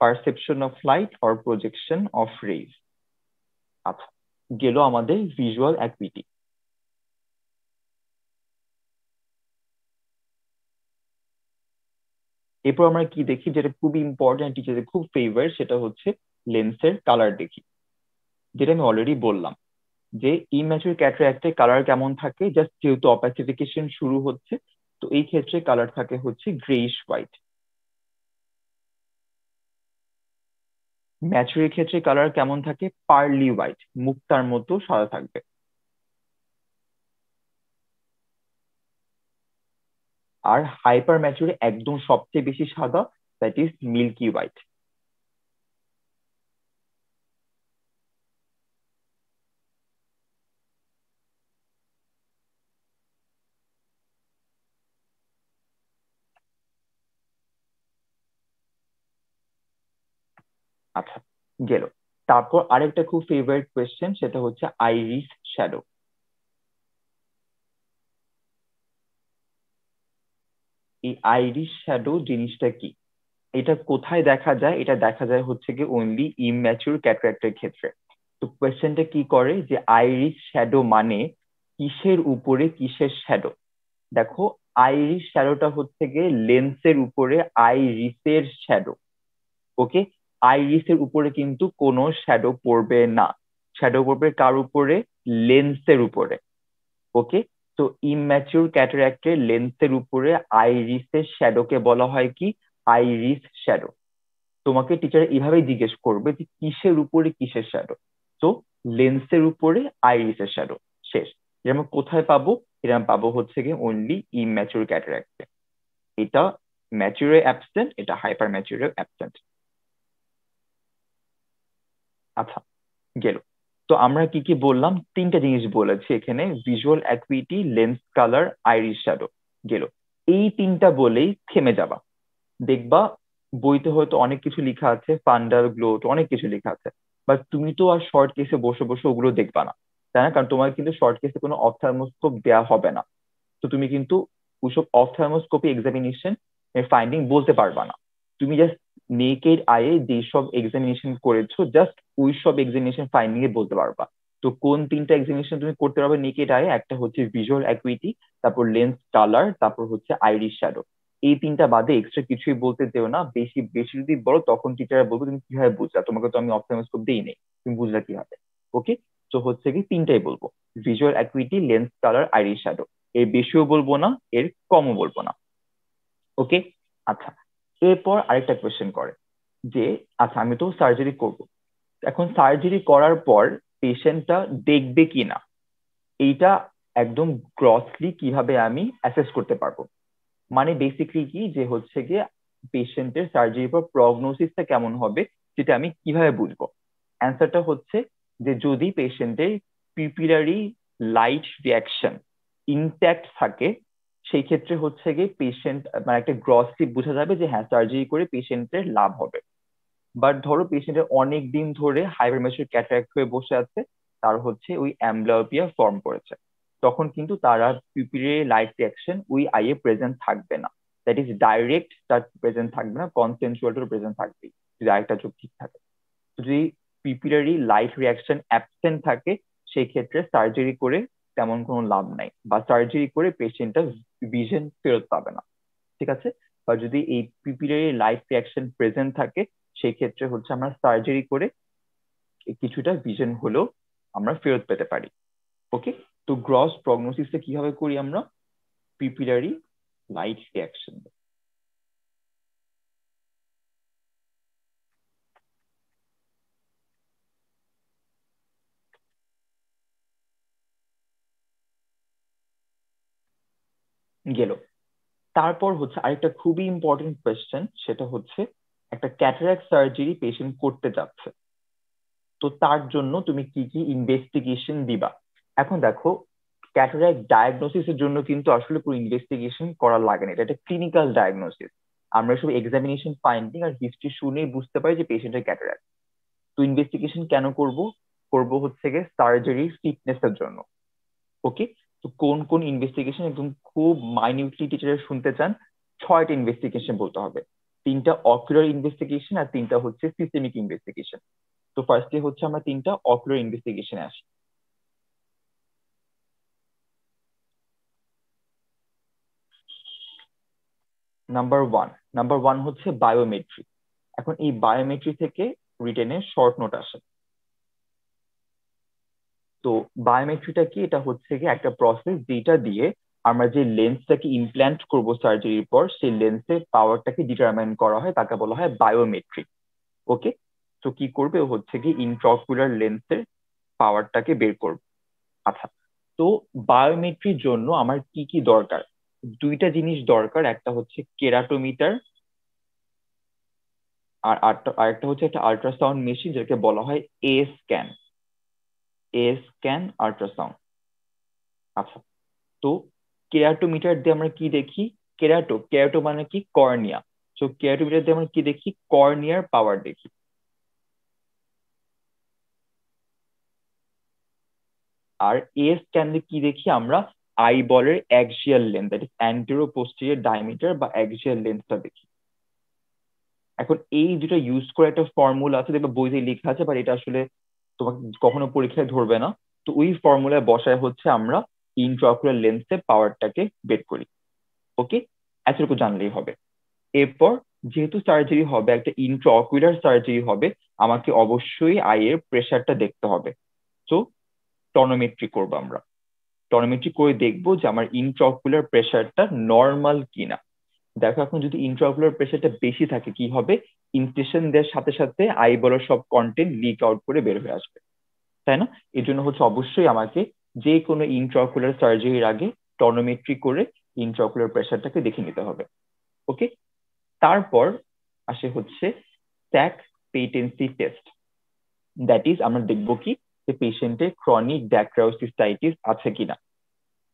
perception of light or projection of rays. আচ্ছা, গেল আমাদের ভিজুয়াল অ্যাকুইটি। এরপর আমরা কি দেখি, যেটা খুবই ইম্পর্টেন্ট, টিচারদের খুব ফেভার, সেটা হচ্ছে লেন্সের কালার দেখি। যেটা আমি অলরেডি বললাম যে ইম্যাচুর ক্যাটারাক্টে কালার কেমন থাকে, জাস্ট যেহেতু অপাসিফিকেশন শুরু হচ্ছে, তো এই ক্ষেত্রে কালার থাকে হচ্ছে গ্রেইশ হোয়াইট। ম্যাচুরের ক্ষেত্রে কালার কেমন থাকে, পার্লি হোয়াইট, মুক্তার মতো সাদা থাকবে। আর হাইপার ম্যাচুরে একদম সবচেয়ে বেশি সাদা, দ্যাট ইজ মিল্কি হোয়াইট। আচ্ছা, গেল। তারপর আরেকটা খুব ফেভারিট কোয়েশ্চেন, সেটা হচ্ছে আইরিস শ্যাডো। এই আইরিশ শ্যাডো জিনিসটা কি, এটা কোথায় দেখা যায়, এটা দেখা যায় হচ্ছে কি অনলি ইম্যাচিউর ক্যাটারাক্টের ক্ষেত্রে। তো কোয়েশ্চেনটা কি করে, যে আইরিশ শ্যাডো মানে কিসের উপরে কিসের শ্যাডো। দেখো, আইরিশ শ্যাডোটা হচ্ছে গিয়ে লেন্সের উপরে আইরিসের শ্যাডো। ওকে, আইরিসের উপরে কিন্তু কোনো শ্যাডো পড়বে না, শ্যাডো পড়বে কার উপরে, লেন্সের উপরে। ওকে, তো ইম্যাচিউর ক্যাটারাক্টের লেন্সের উপরে আইরিসের শ্যাডোকে বলা হয় কি, আইরিস শ্যাডো। তোমাকে টিচার এইভাবেই জিজ্ঞেস করবে যে কিসের উপরে কিসের শ্যাডো, তো লেন্সের উপরে আইরিসের শ্যাডো, শেষ। এটা আমরা কোথায় পাবো, এটা আমরা পাবো হচ্ছে গিয়ে অনলি ইম্যাচিউর ক্যাটারাক্টে। এটা ম্যাচিউরে অ্যাবসেন্ট, এটা হাইপার ম্যাচিউরে অ্যাবসেন্ট। আচ্ছা, গেল। তো আমরা কি কি বললাম, তিনটা জিনিস বলেছি এখানে, visual acuity, lens colour, iris shadow. গেল, এই তিনটা বলেই থেমে যাবা। দেখবা বইতে হয়তো অনেক কিছু লেখা আছে, ফান্ডাল, গ্লোট, অনেক কিছু লেখা আছে, বাট তুমি তো আর শর্ট কেসে বসে বসে ওগুলো দেখবা না, তাই না? কারণ তোমার কিন্তু শর্ট কেসে কোনো অপথ্যালমোস্কোপ দেওয়া হবে না। তো তুমি কিন্তু ওইসব অপথ্যালমোস্কোপি এক্সামিনেশন এর ফাইন্ডিং বলতে পারবা না। তুমি জাস্ট নেকেড আইয়ে যেসব এক্সামিনেশন করেছো, জাস্ট ওই সব এক্সামিনেশন ফাইন্ডিং এ বলতে পারবা। তো কোন তিনটা এক্সামিনেশন তুমি করতে পারবে নেকেড আইয়ে, একটা হচ্ছে ভিজুয়াল অ্যাকুইটি, তারপর লেন্স কালার, তারপর হচ্ছে আইরিশ শ্যাডো। এই তিনটা বাদে এক্সট্রা কিছুই বলতে দেও না, বেশি বেশি যদি বলো তখন টিচার বলবো তুমি কিভাবে বুঝলা, তোমাকে তো আমি অপথ্যালমোস্কোপ দিই নেই, তুমি বুঝলা কিভাবে। ওকে, তো হচ্ছে কি তিনটাই বলবো, visual acuity, lens colour, Irish shadow. এর বেশিও বলবো না, এর কমও বলবো না। ওকে, আচ্ছা। এরপর আরেকটা কোয়েশ্চেন করে যে, আচ্ছা আমি তো সার্জারি করব, এখন সার্জারি করার পর পেশেন্টটা দেখবে কি না, এইটা একদম গ্রসলি কিভাবে আমি অ্যাসেস করতে পারবো। মানে বেসিক্যালি কি, যে হচ্ছে গিয়ে পেশেন্টের সার্জারির পর প্রগনোসিসটা কেমন হবে, সেটা আমি কিভাবে বুঝবো। অ্যান্সারটা হচ্ছে যে যদি পেশেন্টের পিপিলারি লাইট রিয়াকশন ইনট্যাক্ট থাকে, সেই ক্ষেত্রে হচ্ছে গিয়ে পেশেন্ট মানে একটা গ্রসলি বোঝা যাবে যে হ্যাঁ সার্জারি করে পেশেন্টের লাভ হবে। বাট ধরো পেশেন্টের অনেক দিন ধরে হাইপারমেট্রিক ক্যাটারাক্ট হয়ে বসে আছে, তার হচ্ছে ওই অ্যাম্বলিওপিয়া ফর্ম করেছে, তখন কিন্তু তার আর পিউপিলারি লাইট রিঅ্যাকশন ওই আইয়ে প্রেজেন্ট থাকবে না। দ্যাট ইজ ডাইরেক্ট তার প্রেজেন্ট থাকবে না, কনসেনচুয়ালটার প্রেজেন্ট থাকবেই যদি আরেকটা চোখ ঠিক থাকে। যদি পিউপিলারি লাইট রিঅ্যাকশন অ্যাবসেন্ট থাকে সেই ক্ষেত্রে সার্জারি করে তেমন কোনো লাভ নাই, বা সার্জারি করে পেশেন্টটা ভিশন ফেরত পাবে না। ঠিক আছে? বা যদি এই পিউপিলারি লাইট রিঅ্যাকশন প্রেজেন্ট থাকে সেই ক্ষেত্রে হচ্ছে আমরা সার্জারি করে কিছুটা ভিশন হলেও আমরা ফেরত পেতে পারি। ওকে, তো গ্রস প্রগনোসিসটা কিভাবে করি আমরা? Pupillary light reaction. গেল। তারপর হচ্ছে আরেকটা খুবই ইম্পর্টেন্ট কোয়েশ্চেন, সেটা হচ্ছে একটা ক্যাটারাক্ট সার্জারি পেশেন্ট করতে যাচ্ছে, তো তার জন্য তুমি কি কি ইনভেস্টিগেশন দিবা? এখন দেখো, ক্যাটারাক্ট ডায়াগনোসিসের জন্য কিন্তু আসলে পুরো ইনভেস্টিগেশন করা লাগে না, এটা একটা ক্লিনিক্যাল ডায়াগনোসিস। আমরা সব এক্সামিনেশন ফাইন্ডিং আর হিস্ট্রি শুনেই বুঝতে পারি যে পেশেন্টের ক্যাটারাক্ট। তো ইনভেস্টিগেশন কেন করব? করব হচ্ছে গিয়ে সার্জারি ফিটনেস এর জন্য। ওকে, তো কোন কোন ইনভেস্টিগেশন একদম খুব মাইনিউটলি টিচারের শুনতে চান? 6টা ইনভেস্টিগেশন বলতে হবে। 3টা অকুলার ইনভেস্টিগেশন আর 3টা হচ্ছে সিস্টেমিক ইনভেস্টিগেশন। তো ফার্স্টে হচ্ছে আমরা 3টা অকুলার ইনভেস্টিগেশনে আসি। নাম্বার ওয়ান হচ্ছে বায়োমেট্রি। এখন এই বায়োমেট্রি থেকে রিটেনের শর্ট নোট আসে। তো বায়োমেট্রিটা কি? এটা হচ্ছে কি একটা প্রসেস যেটা দিয়ে আমরা যে লেন্সটাকে ইমপ্ল্যান্ট করব সার্জারির পর, সেই লেন্সের পাওয়ারটাকে ডিটারমাইন করা হয়, তাকে বলা হয় বায়োমেট্রি। ওকে, তো কি করবে? ও হচ্ছে কি ইন্ট্রাঅকুলার লেন্সের পাওয়ারটাকে বের করবে। আচ্ছা, তো বায়োমেট্রির জন্য আমার কি কি দরকার? 2টা জিনিস দরকার, একটা হচ্ছে কেরাটোমিটার, আরেকটা হচ্ছে একটা আল্ট্রাসাউন্ড মেশিন যেটাকে বলা হয় এ স্ক্যান। আল্ট্রাসাউন্ড। আচ্ছা, তো কেরাটোমিটার দিয়ে আমরা কি দেখি? কেরাটো মানে কি? কর্নিয়া। তো কেরাটোমিটার দিয়ে আমরা কি দেখি? কর্নিয়ার পাওয়ার দেখি। আর এ স্ক্যান দিয়ে কি দেখি আমরা? আইবলের axial length, that is antero posterior diameter বা অ্যাক্সিয়াল লেন্থটা দেখি। এখন এই দুটো ইউজ করে একটা ফর্মুলা আছে, দেখবে বইতে লেখা আছে, বাট এটা আসলে তোমাকে কখনো পরীক্ষায় ধরবে না। তো ওই ফর্মুলায় বসায় হচ্ছে আমরা ইন্ট্রাঅকুলার লেন্সে পাওয়ারটাকে বের করি। ওকে, এতটুকু জানলেই হবে। এরপর যেহেতু সার্জারি হবে, একটা ইন্ট্রাঅকুলার সার্জারি হবে, আমাকে অবশ্যই আইয়ের প্রেসারটা দেখতে হবে। তো টনোমেট্রি করবো আমরা। টনোমেট্রি করে দেখবো যে আমার ইন্ট্রাঅকুলার প্রেসারটা নর্মাল কিনা। দেখো, এখন যদি ইন্ট্রাঅকুলার প্রেসারটা বেশি থাকে কি হবে? ইনফ্লেশন দেওয়ার সাথে সাথে আইবলের সব কন্টেন্ট লিক আউট করে বের হয়ে আসবে, তাই না? এর জন্য হচ্ছে অবশ্যই আমাকে যে কোনো ইন্ট্রাঅকুলার সার্জারির আগে টনোমেট্রি করে ইন্ট্রাঅকুলার প্রেসারটাকে দেখে নিতে হবে। ওকে, তারপর আসে হচ্ছে stack patency test. That is আমরা দেখবো কি যে পেশেন্টের ক্রনিক ড্যাক্রায়োসিস্টাইটিস আছে কিনা।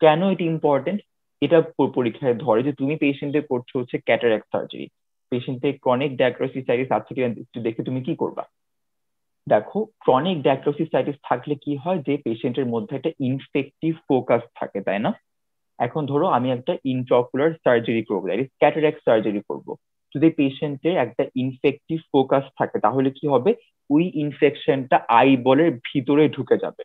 কেন এটি ইম্পর্টেন্ট? এটা পরীক্ষায় ধরে যে তুমি পেশেন্টে করছো হচ্ছে ক্যাটারাক্ট সার্জারি, পেশেন্টের ক্রনিক ড্যাক্রায়োসিস্টাইটিস আছে কিনা দেখে তুমি কি করবা? দেখো, ক্রনিক ড্যাক্রায়োসিস্টাইটিস থাকলে কি হয়, যে পেশেন্টের মধ্যে একটা ইনফেক্টিভ ফোকাস থাকে, তাই না? এখন ধরো আমি একটা ইন্ট্রাঅকুলার সার্জারি করবো, দ্যাট ইজ ক্যাটারাক্ট সার্জারি করবো। যদি পেশেন্টের একটা ইনফেক্টিভ ফোকাস থাকে তাহলে কি হবে? ওই ইনফেকশনটা আইবলের ভিতরে ঢুকে যাবে,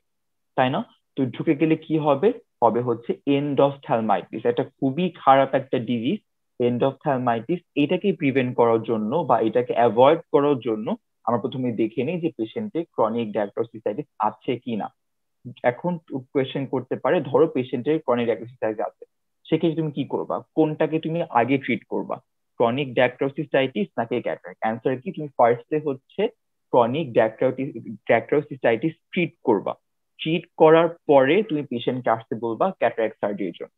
তাই না? তো ঢুকে গেলে কি হবে? হবে হচ্ছে এন্ডোফথ্যালমাইটিস। এটা খুবই খারাপ একটা ডিজিজ, এন্ডোফথ্যালমাইটিস। এটাকে প্রিভেন্ট করার জন্য বা এটাকে অ্যাভয়েড করার জন্য আমরা প্রথমে দেখে নিই যে পেশেন্টে ক্রনিক ড্যাক্টোসিসাইটিস আছে কিনা। এখন কোয়েশ্চেন করতে পারে, ধরো পেশেন্টের ক্রনিক ড্যাক্টোসিসাইটিস আছে, সেক্ষেত্রে তুমি কি করবা? কোনটাকে তুমি আগে ট্রিট করবা? ক্রনিক ড্যাক্টোসিসাইটিস নাকি ক্যাটারাক্ট? অ্যান্সার কি? তুমি ফার্স্টে হচ্ছে ক্রনিক ড্যাক্টোসিসাইটিস ট্রিট করবা। ট্রিট করার পরে তুমি পেশেন্টকে আসতে বলবা ক্যাটারাক্ট সার্জারির জন্য।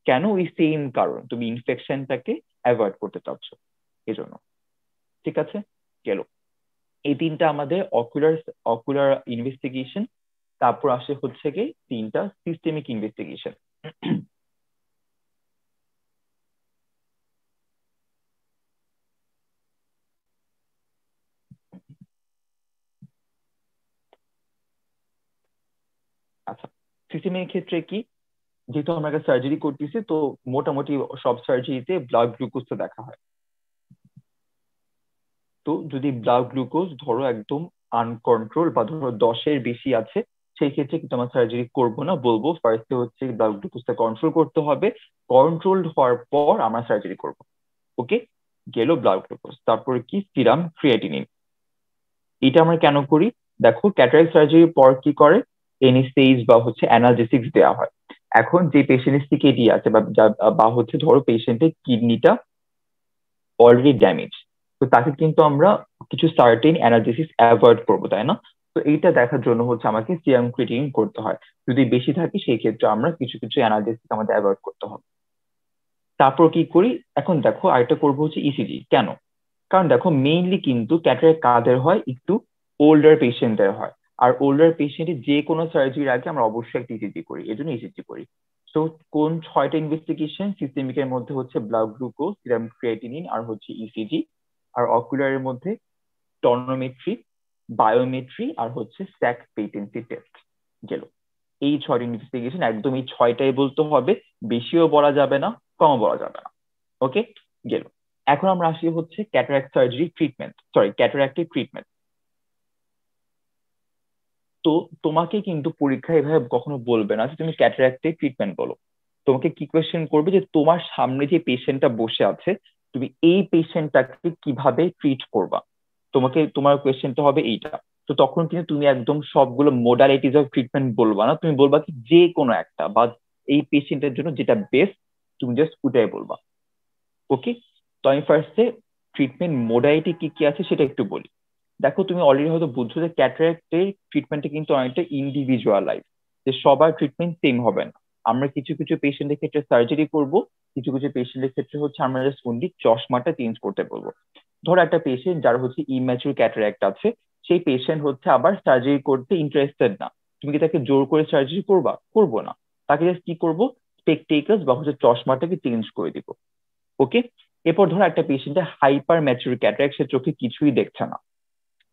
কেন? ওই সেম কারণ, তুমি ইনফেকশনটাকে অ্যাভয়েড করতে চাচ্ছ, এজন্য। ঠিক আছে, গেল। এই 3টা আমাদের অকুলার অকুলার ইনভেস্টিগেশন। তারপর আসে হচ্ছে কি 3টা সিস্টেমিক ইনভেস্টিগেশন। সিস্টেমের ক্ষেত্রে কি, যেহেতু আমরা একটা সার্জারি করতেছি, তো মোটামুটি সব সার্জারিতে ব্লাড গ্লুকোজটা দেখা হয়। তো যদি ব্লাড গ্লুকোজ ধরো একদম আনকন্ট্রোল বা ধরো 10-এর বেশি আছে, সেই ক্ষেত্রে কিন্তু আমরা সার্জারি করবো না, বলবো ফার্স্টে হচ্ছে ব্লাড গ্লুকোজটা কন্ট্রোল করতে হবে, কন্ট্রোলড হওয়ার পর আমরা সার্জারি করব। ওকে, গেল ব্লাড গ্লুকোজ। তারপরে কি, সিরাম ক্রিয়েটিনিন। এটা আমরা কেন করি? দেখো, ক্যাটারাক্ট সার্জারির পর কি করে, এনিস্থেসিস বা হচ্ছে অ্যানালজেসিক্স দেওয়া হয়। এখন যে পেশেন্টের সিকেডি আছে বা হচ্ছে ধরো পেশেন্টের কিডনিটা অলরেডি ড্যামেজ, তো তাকে কিন্তু আমরা কিছু সার্টেন অ্যানালজেসিস অ্যাভয়েড করবো, তাই না? তো এইটা দেখার জন্য হচ্ছে আমাকে সিরাম ক্রিয়েটিনিন করতে হয়। যদি বেশি থাকে সেই ক্ষেত্রে আমরা কিছু কিছু অ্যানালজেসিস আমাদের অ্যাভয়েড করতে হবে। তারপর কি করি, এখন দেখো আরেকটা করবো হচ্ছে ইসিজি। কেন? কারণ দেখো মেইনলি কিন্তু ক্যাটারাক্ট কাদের হয়, একটু ওল্ডার পেশেন্টদের হয়। আর ওল্ডার পেশেন্টের যে কোনো সার্জারির আগে আমরা অবশ্যই একটা ইসিজি করি, এই জন্য ইসিজি করি। তো কোন 6টা ইনভেস্টিগেশন সিস্টেমিকের মধ্যে হচ্ছে ব্লাড গ্লুকোজ, সিরাম ক্রিয়েটিনিন, আর হচ্ছে ইসিজি। আর অকুলারের মধ্যে টনোমেট্রি, বায়োমেট্রি, আর হচ্ছে স্যাক পেটেন্সি টেস্ট। গেল এই 6টা ইনভেস্টিগেশন, একদম এই 6টাই বলতে হবে, বেশিও বলা যাবে না, কমও বলা যাবে না। ওকে, গেল। এখন আমরা আসি হচ্ছে ক্যাটারাক্ট সার্জারি ট্রিটমেন্ট, সরি ক্যাটারাক্টের ট্রিটমেন্ট। তো তোমাকে কিন্তু পরীক্ষায় এভাবে কখনো বলবে না যে তুমি ক্যাটারাক্টের ট্রিটমেন্ট বলো। তোমাকে কি কোয়েশ্চেন করবে, যে তোমার সামনে যে পেশেন্টটা বসে আছে, তুমি এই পেশেন্টটাকে কিভাবে ট্রিট করবা, তোমাকে তোমার কোয়েশ্চেনটা হবে এইটা। তো তখন কিন্তু তুমি একদম সবগুলো মোডালিটিস অফ ট্রিটমেন্ট বলবা না, তুমি বলবা কি যে কোনো একটা, বা এই পেশেন্টের জন্য যেটা বেস্ট, তুমি জাস্ট ওটাই বলবা। ওকে, তো আমি ফার্স্টে ট্রিটমেন্ট মোডালিটি কি কি আছে সেটা একটু বলি। দেখো, তুমি অলরেডি হয়তো বুঝছো যে ক্যাটারাক্টের ট্রিটমেন্টটা কিন্তু অনেকটা ইন্ডিভিজুয়ালাইজ, যে সবার ট্রিটমেন্ট সেম হবে না। আমরা কিছু কিছু পেশেন্টের ক্ষেত্রে সার্জারি করব, কিছু কিছু পেশেন্টের ক্ষেত্রে হচ্ছে আমরা জাস্ট অনলি চশমাটা চেঞ্জ করতে বলবো। ধরো একটা পেশেন্ট যার হচ্ছে ইম্যাচুর ক্যাটারাক্ট আছে, সেই পেশেন্ট হচ্ছে আবার সার্জারি করতে ইন্টারেস্টেড না, তুমি কি তাকে জোর করে সার্জারি করবা? করবো না। তাকে জাস্ট কি করবো, স্পেকটেকলস বা হচ্ছে চশমাটাকে চেঞ্জ করে দিব। ওকে, এরপর ধরো একটা পেশেন্টের হাইপার ম্যাচুর ক্যাটারাক্ট, সে চোখে কিছুই দেখছে না,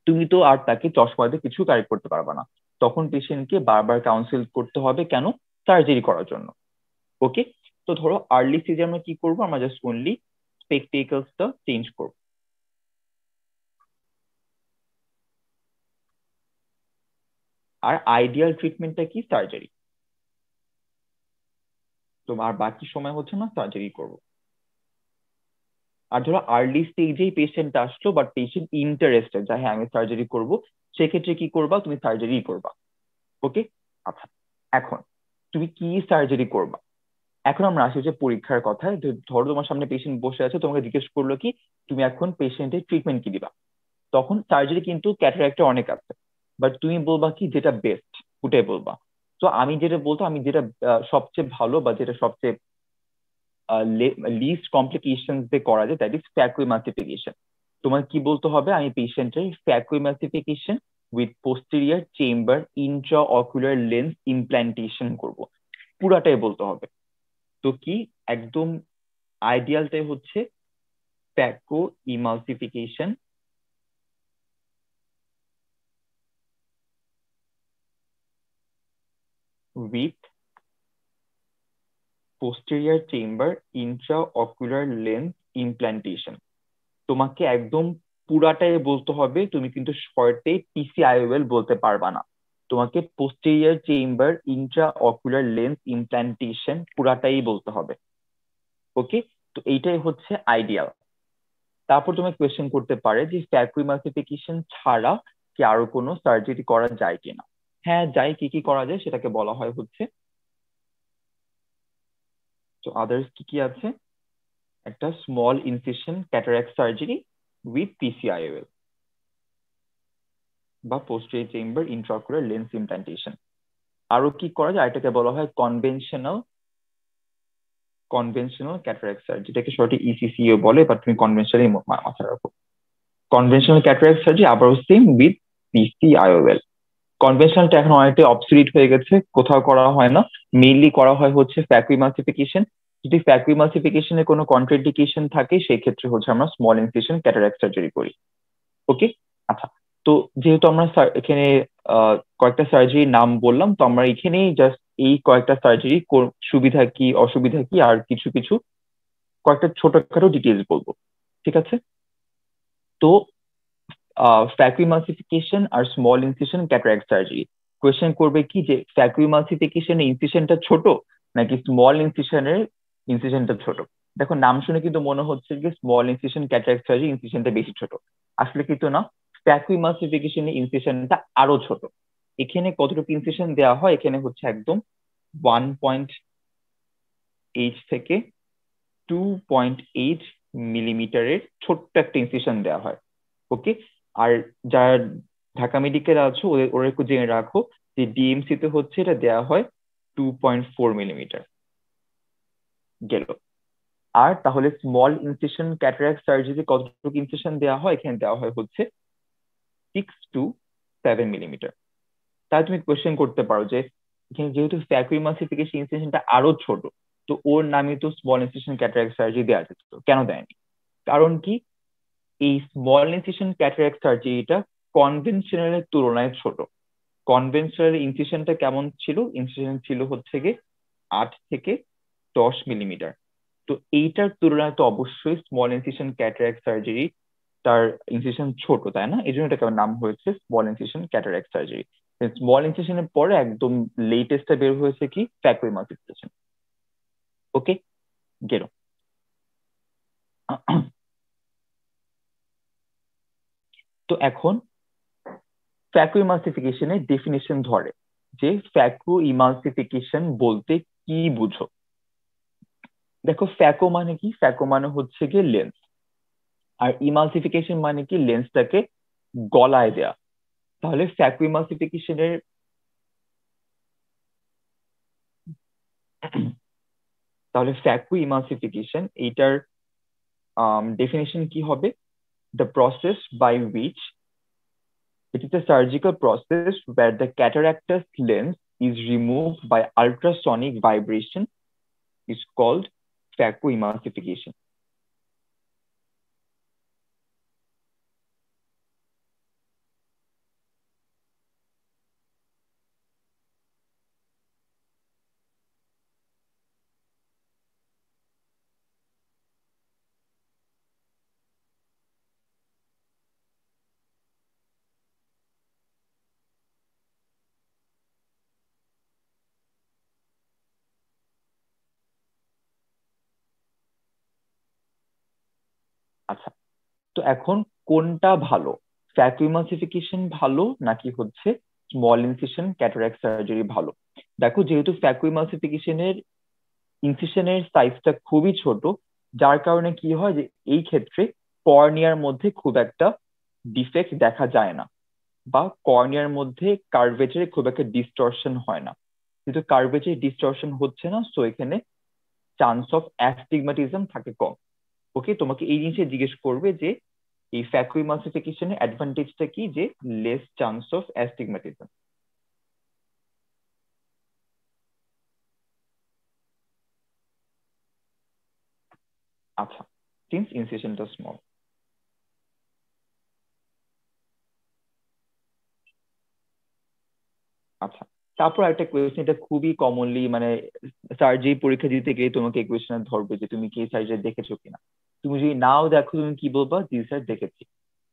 তুমি তো আর তাকে চশমা দিয়ে কিছু কারেক্ট করতে পারবে না। তখন পেশেন্টকে বারবার কাউন্সিল করতে হবে, কেন? সার্জারি করার জন্য। ওকে, তো ধরো আর্লি স্টেজে আমরা কি করবো, আমরা জাস্ট অনলি স্পেকটেকলসটা চেঞ্জ করবো। আর আইডিয়াল ট্রিটমেন্টটা কি, সার্জারি। তো আর বাকি সময় হচ্ছে না সার্জারি করবো। আর ধরো আর্লি স্টেজেই পেশেন্ট আসলো, বাট পেশেন্ট ইন্টারেস্টেড যে হ্যাঁ আমি সার্জারি করবো, সেক্ষেত্রে কি করবা, তুমি সার্জারি করবা। ওকে, আচ্ছা। এখন তুমি কি সার্জারি করবা, এখন আমরা আসি যে পরীক্ষার কথায়। ধরো তোমার সামনে পেশেন্ট বসে আছে, তোমাকে জিজ্ঞেস করলো কি তুমি এখন পেশেন্টের ট্রিটমেন্ট কি দিবা। তখন সার্জারি কিন্তু ক্যাটারাক্টে অনেক আছে, বাট তুমি বলবা কি যেটা বেস্ট, ওটাই বলবা। তো আমি যেটা বলতো, আমি যেটা সবচেয়ে ভালো বা যেটা সবচেয়ে লিস্ট কমপ্লিকেশন দিয়ে করা যায়, দ্যাট ইজ ফ্যাকোইমাসিফিকেশন। তোমার কি বলতে হবে, আমি পেশেন্টের phacoemulsification with posterior chamber intra ocular lens implantation করব, পুরাটাই বলতে হবে। তো কি, একদম আইডিয়ালটাই হচ্ছে phaco emulsification with posterior chamber intra ocular lens implantation. তোমাকে একদম পুরাটাই বলতে হবে, তুমি কিন্তু শর্টে পিসিআইওএল বলতে পারবা না। তোমাকে posterior chamber intra ocular lens implantation পুরাটাই বলতে হবে। ওকে, তো এইটাই হচ্ছে আইডিয়াল। তারপর তুমি কোয়েশ্চেন করতে পারে যে ফ্যাকোইমালসিফিকেশন ছাড়া কি আরো কোনো সার্জারি করা যায় কিনা। হ্যাঁ যায়, কি কি করা যায় সেটাকে বলা হয় হচ্ছে, তো আদার্স কি কি আছে, একটা small incision cataract surgery with PCIOL বা posterior chamber intraocular lens implantation. আরো কি করা যায়, এটাকে বলা হয় কনভেনশনাল কনভেনশনাল ক্যাটারাক্ট সার্জারি, যেটাকে শর্টে ইসিসিও বলে, বাট তুমি কনভেনশনালি মাথায় রাখো। কনভেনশনাল ক্যাটারাক্ট সার্জারি আবারও সেম উইথ পিসিআইওএল। কনভেনশনালটা এখন অনেকটা অবসলিট হয়ে গেছে, কোথাও করা হয় না, মেইনলি করা হয় হচ্ছে ফ্যাকোইমালসিফিকেশন। যদি ফ্যাকোইমালসিফিকেশনের কোনো কন্ট্রাইন্ডিকেশন থাকে, সেই ক্ষেত্রে হচ্ছে আমরা স্মল ইনসিশন ক্যাটারাক্ট সার্জারি করি। ওকে, আচ্ছা। তো যেহেতু আমরা এখানে কয়েকটা সার্জারির নাম বললাম, তো আমরা এখানেই জাস্ট এই কয়েকটা সার্জারি সুবিধা কি অসুবিধা কি আর কিছু কিছু কয়েকটা ছোটখাটো ডিটেলস বলবো, ঠিক আছে? তো ফ্যাকুইমাসিফিকেশন আর small incision cataract surgery, question করবে কি যে ফ্যাকুইমাসিফিকেশনের ইনসিশনটা ছোট নাকি স্মল ইনসিশনের ইনসিশনটা ছোট। দেখো নাম শুনে কিন্তু মনে হচ্ছে যে স্মল ইনসিশন ক্যাটারাক্ট সার্জারি ইনসিশনটা বেশি ছোট, আসলে কিন্তু না। ফ্যাকুইমাসিফিকেশনের ইনসিশনটা আরো ছোট। এখানে কতটুকু ইনসিশন দেওয়া হয়, এখানে হচ্ছে একদম 1.8 থেকে 2.8 মিলিমিটারের ছোট্ট একটা ইনসিশন দেওয়া হয়। ওকে, আর যারা ঢাকা মেডিকেল আছো ওদের ওরা একটু জেনে রাখো যে ডিএমসি তে হচ্ছে এটা দেওয়া হয় 2.4 মিলিমিটার। গেল। আর তাহলে স্মল ইনসিশন ক্যাটারাক্ট সার্জারি কতটুকু ইনসিশন দেওয়া হয়, এখানে দেওয়া হয় হচ্ছে 6 to 7 মিলিমিটার। তাহলে তুমি কোয়েশ্চেন করতে পারো যে এখানে যেহেতু ফ্যাকুইমাসিফিকেশন ইনসিশনটা আরো ছোট, তো ওর নামে তো স্মল ইনসিশন ক্যাটারাক্ট সার্জারি দেওয়া যেত, কেন দেয়নি? কারণ কি, এই স্মল ইনসিশন ক্যাটারাক্ট সার্জারিটা কনভেনশনালের তুলনায় ছোট। কনভেনশনাল ইনসিশনটা কেমন ছিল, ইনসিশন ছিল হচ্ছে গিয়ে 8 থেকে 10 মিলিমিটার। তো এইটার তুলনায় তো অবশ্যই স্মল ইনসিশন ক্যাটারাক্ট সার্জারি তার ইনসিশন ছোট, তাই না? এই জন্য এটাকে নাম হয়েছে small incision cataract surgery. Small ইনসিশনের পরে একদম লেটেস্টটা বের হয়েছে কি ফ্যাকুইমাসিফিকেশন। ওকে, গেল। তো এখন ফ্যাকু ইমালসিফিকেশনের ডেফিনেশন ধরে যে ফ্যাকু ইমালসিফিকেশন বলতে কি বুঝো। দেখো ফ্যাকো মানে কি, ফ্যাকো মানে হচ্ছে গিয়ে লেন্স, আর ইমালসিফিকেশন মানে কি লেন্সটাকে গলায় দেয়া। তাহলে ফ্যাকু ইমালসিফিকেশনের তাহলে ফ্যাকু ইমালসিফিকেশন এইটার ডেফিনেশন কি হবে? The process by which it is a surgical process where the cataractous lens is removed by ultrasonic vibration is called phacoemulsification. আচ্ছা, তো এখন কোনটা ভালো, ফ্যাকুইমালসিফিকেশন ভালো নাকি হচ্ছে স্মল ইনসিশন ক্যাটারাক্ট সার্জারি ভালো? দেখো যেহেতু ফ্যাকুইমালসিফিকেশনের ইনসিশনের সাইজটা খুবই ছোট, যার কারণে কি হয় যে এই ক্ষেত্রে কর্নিয়ার মধ্যে খুব একটা ডিফেক্ট দেখা যায় না, বা কর্নিয়ার মধ্যে কার্ভেচারে খুব একটা ডিস্টরশন হয় না। কিন্তু কার্ভেচারে ডিস্টরশন হচ্ছে না, সো এখানে চান্স অফ অ্যাস্টিগমাটিজম থাকে কম। ওকে, তোমাকে এই জিনিসে জিজ্ঞেস করবে যে এই ফ্যাকুইমালসিফিকেশনের অ্যাডভান্টেজটা কি, যে লেস চান্স অফ অ্যাস্টিগমাটিজম। আচ্ছা, সিন্স ইনসিশনটা স্মল। আচ্ছা, তারপর একটা কোয়েশ্চেন, এটা খুবই কমনলি মানে সার্জারি পরীক্ষা দিতে গিয়ে তোমাকে এই কোয়েশ্চেন ধরবে যে তুমি কি সার্জারি দেখেছো কিনা। তুমি যদি নাও দেখো তুমি কি বলবা, জি স্যার দেখেছি।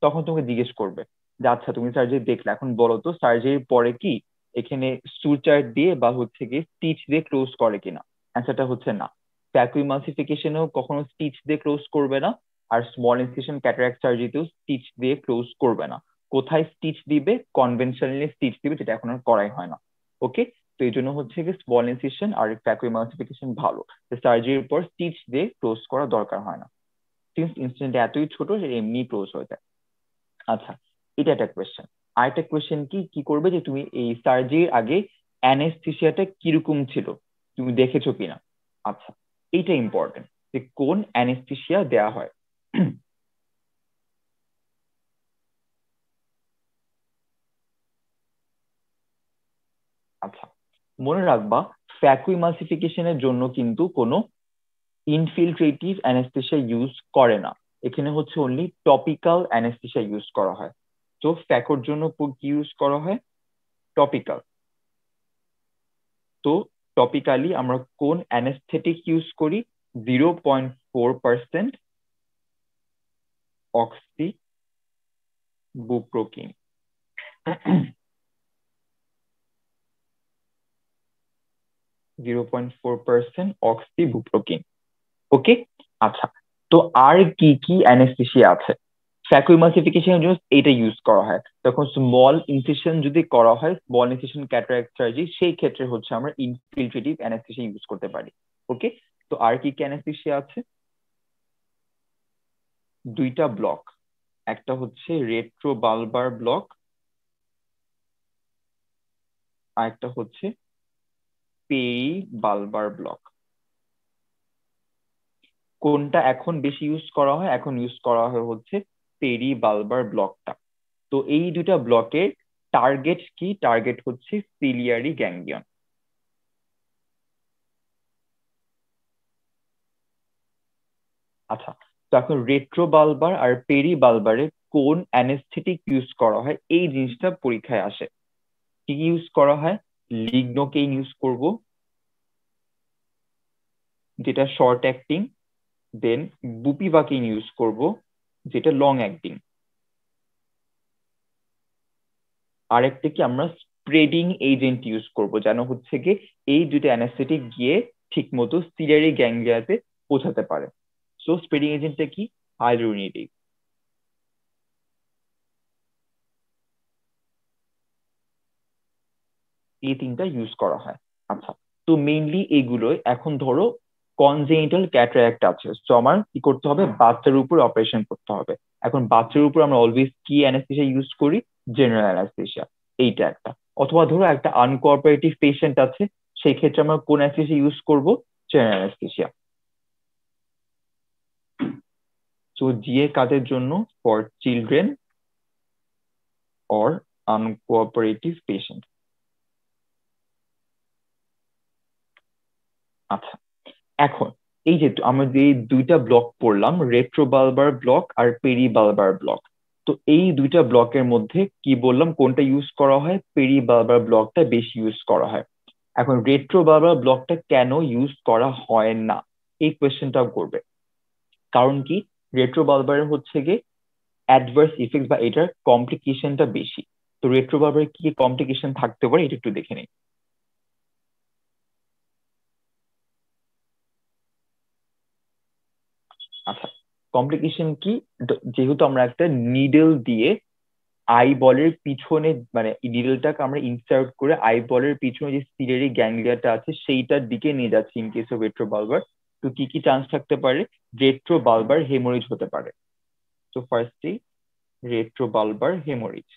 তখন তোমাকে জিজ্ঞেস করবে যে আচ্ছা তুমি সার্জারি দেখলে, এখন বলো তো সার্জারির পরে কি এখানে সুচার দিয়ে বা হচ্ছে কি স্টিচ দিয়ে ক্লোজ করে কিনা। অ্যান্সারটা হচ্ছে না। ফ্যাকুইমালসিফিকেশনেও কখনো স্টিচ দিয়ে ক্লোজ করবে না, আর স্মল ইনসিশন ক্যাটারাক্ট সার্জারিতেও স্টিচ দিয়ে ক্লোজ করবে না। কোথায় স্টিচ দিবে, কনভেনশনালি স্টিচ দিবে, যেটা এখন আর করাই হয় না। ওকে, তো এই জন্য হচ্ছে কি স্মল ইনসিশন আর ফ্যাকুইমালসিফিকেশন ভালো, সার্জারির পর স্টিচ দিয়ে ক্লোজ করা দরকার হয় না, সিন্স ইনসিডেন্ট এতই ছোট যে এমনি ক্লোজ হয়ে যায়। আচ্ছা, এটা একটা কোয়েশ্চেন। আরেকটা কোয়েশ্চেন কি কি করবে যে তুমি এই সার্জারির আগে অ্যানেস্থেসিয়াটা কিরকম ছিল, তুমি দেখেছো কিনা। আচ্ছা, এইটা ইম্পর্টেন্ট যে কোন অ্যানেস্থেসিয়া দেয়া হয়। আচ্ছা, মনে রাখবা ফ্যাকুইমালসিফিকেশনের জন্য কিন্তু কোনো ইনফিলট্রেটিভ অ্যানেস্থেসিয়া ইউজ করে না। এখানে হচ্ছে অনলি টপিক্যাল অ্যানেস্থেসিয়া ইউজ করা হয়। তো ফ্যাকোর জন্য কি ইউজ করা হয়, টপিক্যাল। তো টপিক্যালি আমরা কোন অ্যানেস্থেটিক ইউজ করি? 0.4% অক্সিবুপ্রোপিন। 0.4% অক্সিবুপ্রোপিন। ওকে, আচ্ছা। তো আর কি কি অ্যানেস্থেসিয়া আছে? ফ্যাকোইমাসিফিকেশনের জন্য এটা ইউজ করা হয়। তখন স্মল ইনসিশন যদি করা হয়, স্মল ইনসিশন ক্যাটারাক্ট সার্জারি, সেই ক্ষেত্রে হচ্ছে আমরা ইনফিলট্রেটিভ অ্যানেস্থেসিয়া ইউজ করতে পারি। ওকে, তো আর কি কি অ্যানেস্থেসিয়া আছে? দুইটা ব্লক, একটা হচ্ছে রেট্রোবালবার ব্লক, আর একটা হচ্ছে পেরিবালবার ব্লক। কোনটা এখন বেশি ইউজ করা হয়? এখন ইউজ করা হয় হচ্ছে পেরিবালবার ব্লকটা। তো এই দুইটা ব্লকের টার্গেট কি? টার্গেট হচ্ছে সিলিয়ারি গ্যাংলিয়ন। আচ্ছা, তো এখন রেট্রোবালবার আর পেরিবালবারে কোন অ্যানেস্থেটিক ইউজ করা হয়, এই জিনিসটা পরীক্ষায় আসে। কি ইউজ করা হয়? লিগনোকেইন ইউজ করব, যেটা শর্ট অ্যাক্টিং। দেন বুপিভাকিন ইউজ করব, যেটা লং অ্যাক্টিং। আরেকটা কি, আমরা স্প্রেডিং এজেন্ট ইউজ করব, যেন হচ্ছে গিয়ে এই দুটো অ্যানেস্থেটিক গিয়ে ঠিক মতো সিলিয়ারি গ্যাংলিয়াতে পৌঁছাতে পারে। সো স্প্রেডিং এজেন্টটা কি? হাইড্রোনিডেজ। এই তিনটা ইউজ করা হয়। আচ্ছা, তো মেইনলি এগুলোই। এখন ধরো কনজেনিটাল ক্যাটারাক্ট আছে, তো আমার কি করতে হবে? বাচ্চার উপর অপারেশন করতে হবে। এখন বাচ্চার উপর আমরা অলওয়েজ কি অ্যানেস্থেসিয়া ইউজ করি? General anaesthesia. এইটা একটা। অথবা ধরো একটা আনকোঅপারেটিভ পেশেন্ট আছে, সেই ক্ষেত্রে আমরা কোন অ্যানেস্থেসিয়া ইউজ করব? General anaesthesia. তো জিএ কাদের জন্য? For children or uncooperative patient. আচ্ছা, এখন এই যে আমরা যে দুইটা ব্লক পড়লাম, রেট্রোবালবার ব্লক আর পেরিবালবার ব্লক, তো এই দুইটা ব্লকের মধ্যে কি বললাম, কোনটা ইউজ করা হয়? পেরিবালবার ব্লকটা বেশি ইউজ করা হয়। এখন রেট্রোবালবার ব্লকটা কেন ইউজ করা হয় না, এই কোয়েশ্চেনটাও করবে। কারণ কি? রেট্রোবালবারের হচ্ছে গিয়ে অ্যাডভার্স ইফেক্ট বা এটার কমপ্লিকেশনটা বেশি। তো রেট্রোবালবারের কি কমপ্লিকেশন থাকতে পারে, এটা একটু দেখে নিই। আচ্ছা, কমপ্লিকেশন কি? যেহেতু আমরা একটা নিডল দিয়ে আই বলের পিছনে, মানে নিডলটাকে আমরা ইনসার্ট করে আই বলের পিছনে যে সিলিয়ারি গ্যাংলিয়াটা আছে সেইটার দিকে নিয়ে যাচ্ছি ইন কেস অফ রেট্রোবালবার, তো কি কি চান্স থাকতে পারে? রেট্রোবালবার হেমোরেজ হতে পারে। তো ফার্স্টলি রেট্রোবালবার হেমোরেজ।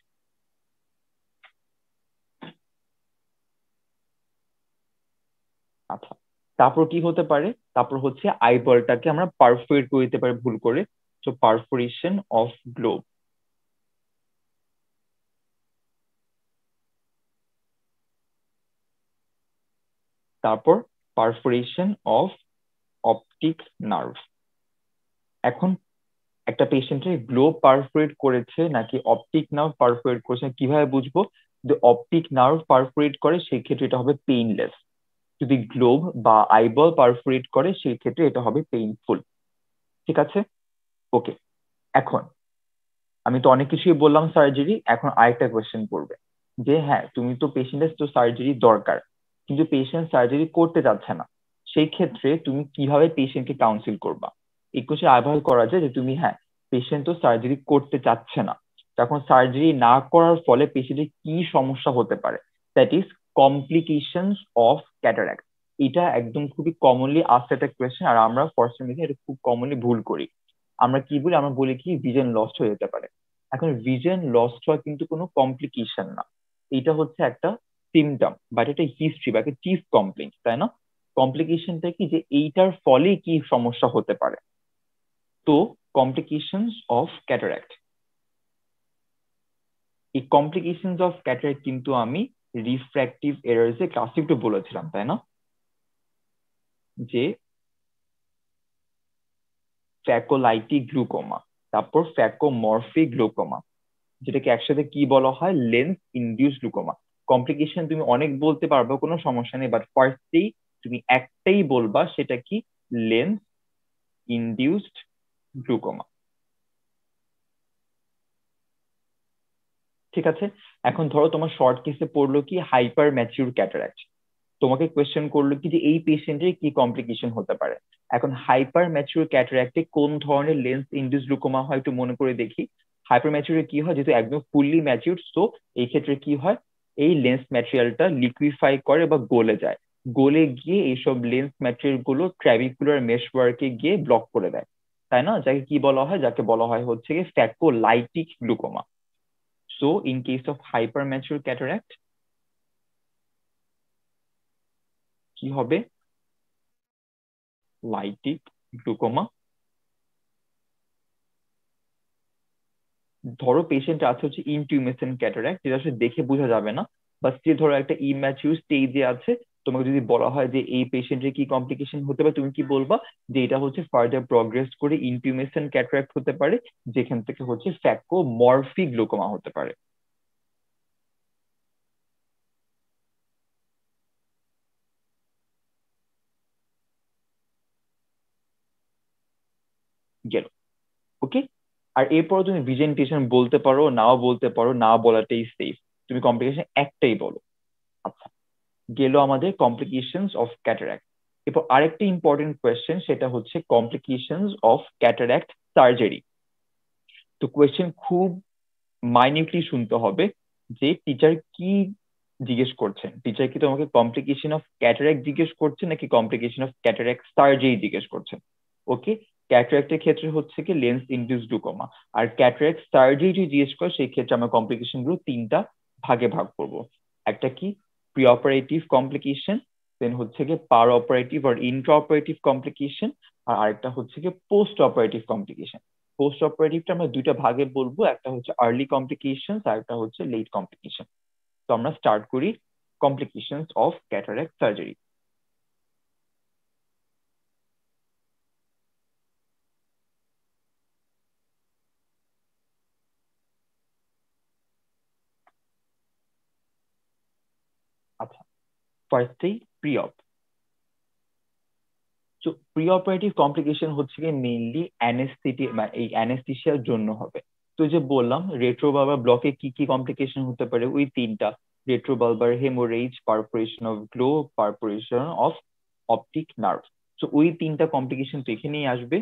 আচ্ছা, তারপর কি হতে পারে? তারপর হচ্ছে আই বলটাকে আমরা পারফোরেট করে দিতে পারি ভুল করে। তো পারফোরেশন অফ গ্লোব। তারপর পারফোরেশন অফ অপটিক নার্ভ। এখন একটা পেশেন্টের গ্লোব পারফোরেট করেছে নাকি অপটিক নার্ভ পারফোরেট করেছে কিভাবে বুঝবো? যদি অপটিক নার্ভ পারফোরেট করে সেই ক্ষেত্রে এটা হবে পেইনলেস। যদি গ্লোব বা আইবল পারফোরেট করে সেই ক্ষেত্রে এটা হবে পেইনফুল। ঠিক আছে, ওকে। এখন আমি তো অনেক কিছুই বললাম সার্জারি, এখন আরেকটা কোয়েশ্চেন করবে যে হ্যাঁ, তুমি তো পেশেন্টের তো সার্জারি দরকার, কিন্তু পেশেন্ট সার্জারি করতে যাচ্ছে না, সেই ক্ষেত্রে তুমি কিভাবে পেশেন্টকে কাউন্সিল করবা? এই কোয়েশ্চেন আইভার করা যায় যে তুমি হ্যাঁ, পেশেন্ট তো সার্জারি করতে চাচ্ছে না, তখন সার্জারি না করার ফলে পেশেন্টের কি সমস্যা হতে পারে? That is complications of cataract. এটা একদম খুবই কমনলি আস্কড একটা কোয়েশ্চেন, আর আমরা ফার্স্ট সেমিস্টারে এটা খুব কমনলি ভুল করি। আমরা কি বলি? আমরা বলি কি ভিশন লস্ট হয়ে যেতে পারে। এখন ভিশন লস্ট হওয়া কিন্তু কোনো কমপ্লিকেশন না, এটা হচ্ছে একটা সিমটম বা এটা হিস্ট্রি বা একটা চিফ কমপ্লেন, তাই না? কমপ্লিকেশনটা কি, যে এইটার ফলে কি সমস্যা হতে পারে। তো কমপ্লিকেশনস অফ ক্যাটারাক্ট, এই কমপ্লিকেশনস অফ ক্যাটারাক্ট কিন্তু আমি রিফ্র্যাক্টিভ এরার্স এ ক্লাসে একটু বলেছিলাম, তাই না? যে ফ্যাকোলাইটিক গ্লুকোমা, তারপর ফ্যাকোমরফিক গ্লুকোমা, যেটাকে একসাথে কি বলা হয়? Lens induce glaucoma. কমপ্লিকেশন তুমি অনেক বলতে পারবে, কোনো সমস্যা নেই, বাট ফার্স্টেই তুমি একটাই বলবা, সেটা কি? Lens induced glaucoma. ঠিক আছে, এখন ধরো তোমার শর্ট কেসে পড়লো কি হাইপার ম্যাচিউর ক্যাটারাক্ট, তোমাকে কোয়েশ্চেন করলো কি যে এই পেশেন্টের কি কমপ্লিকেশন হতে পারে। এখন হাইপার ম্যাচিউর ক্যাটারাক্টে কোন ধরনের লেন্স ইনডিউস গ্লুকোমা হয় একটু মনে করে দেখি। হাইপার ম্যাচিউরে কি হয়, যেহেতু একদম ফুললি ম্যাচিউর, সো এই ক্ষেত্রে কি হয়, এই লেন্স ম্যাটেরিয়ালটা লিকুইফাই করে বা গলে যায়, গলে গিয়ে এইসব লেন্স ম্যাটেরিয়াল গুলো ট্র্যাবিকুলার মেশওয়ার্কে গিয়ে ব্লক করে দেয়, তাই না? যাকে কি বলা হয়, যাকে বলা হয় হচ্ছে কি phacolytic glaucoma. So in case of hyper mature cataract কি হবে? Lytic glaucoma. ধরো পেশেন্ট আছে হচ্ছে ইনটিউমেশন ক্যাটারাক্ট, যেটা আসলে দেখে বোঝা যাবে না, বা স্টিল ধরো একটা ইম্যাচিউর স্টেজে আছে, তোমাকে যদি বলা হয় যে এই পেশেন্টের কি কমপ্লিকেশন হতে পারে, তুমি কি বলবা? যে এটা হচ্ছে ফার্দার প্রগ্রেস করে ইনটিউমেশন ক্যাটারাক্ট হতে পারে, যেখান থেকে হচ্ছে ফ্যাকোমরফিক গ্লুকোমা হতে পারে। গেল, ওকে। আর এরপর তুমি ভিজেন্টেশন বলতে পারো, নাও বলতে পারো, না বলাটাই সেফ, তুমি কমপ্লিকেশন একটাই বলো। আচ্ছা, গেল আমাদের কমপ্লিকেশনস অফ ক্যাটারাক্ট। এরপর আরেকটা ইম্পর্টেন্ট কোয়েশ্চেন, সেটা হচ্ছে কমপ্লিকেশনস অফ ক্যাটারাক্ট সার্জারি। তো কোয়েশ্চেন খুব মাইনিউটলি শুনতে হবে, যে টিচার কি জিজ্ঞেস করছেন। টিচার কি তোমাকে কমপ্লিকেশন অফ ক্যাটারাক্ট জিজ্ঞেস করছে নাকি কমপ্লিকেশন অফ ক্যাটারাক্ট সার্জারি জিজ্ঞেস করছেন? ওকে, ক্যাটারাক্টের ক্ষেত্রে হচ্ছে কি লেন্স ইনডিউস গ্লুকোমা, আর ক্যাটারাক্ট সার্জারি যদি জিজ্ঞেস করে সেই ক্ষেত্রে আমরা কমপ্লিকেশন গুলো তিনটা ভাগে ভাগ করব। একটা কি প্রি অপারেটিভ কমপ্লিকেশন, দেন হচ্ছে কি পার অপারেটিভ আর ইন্ট্রা অপারেটিভ কমপ্লিকেশন, আর আরেকটা হচ্ছে কি পোস্ট অপারেটিভ কমপ্লিকেশন। পোস্ট অপারেটিভটা আমরা দুইটা ভাগে বলবো, একটা হচ্ছে আর্লি কমপ্লিকেশন আর একটা হচ্ছে লেট কমপ্লিকেশন। তো আমরা স্টার্ট করি কমপ্লিকেশনস অফ ক্যাটারাক্ট সার্জারি। আচ্ছা, ফার্স্টেই প্রি অপ। তো প্রি অপারেটিভ কমপ্লিকেশন হচ্ছে কি মেইনলি অ্যানেস্থেটি, মানে এই অ্যানেস্থেশিয়ার জন্য হবে। তো যে বললাম রেট্রোবালবার ব্লকে কি কি কমপ্লিকেশন হতে পারে, ওই তিনটা: retrobulbar haemorrhage, perforation of globe, perforation of optic nerve. তো ওই তিনটা কমপ্লিকেশন তো এখানেই আসবে।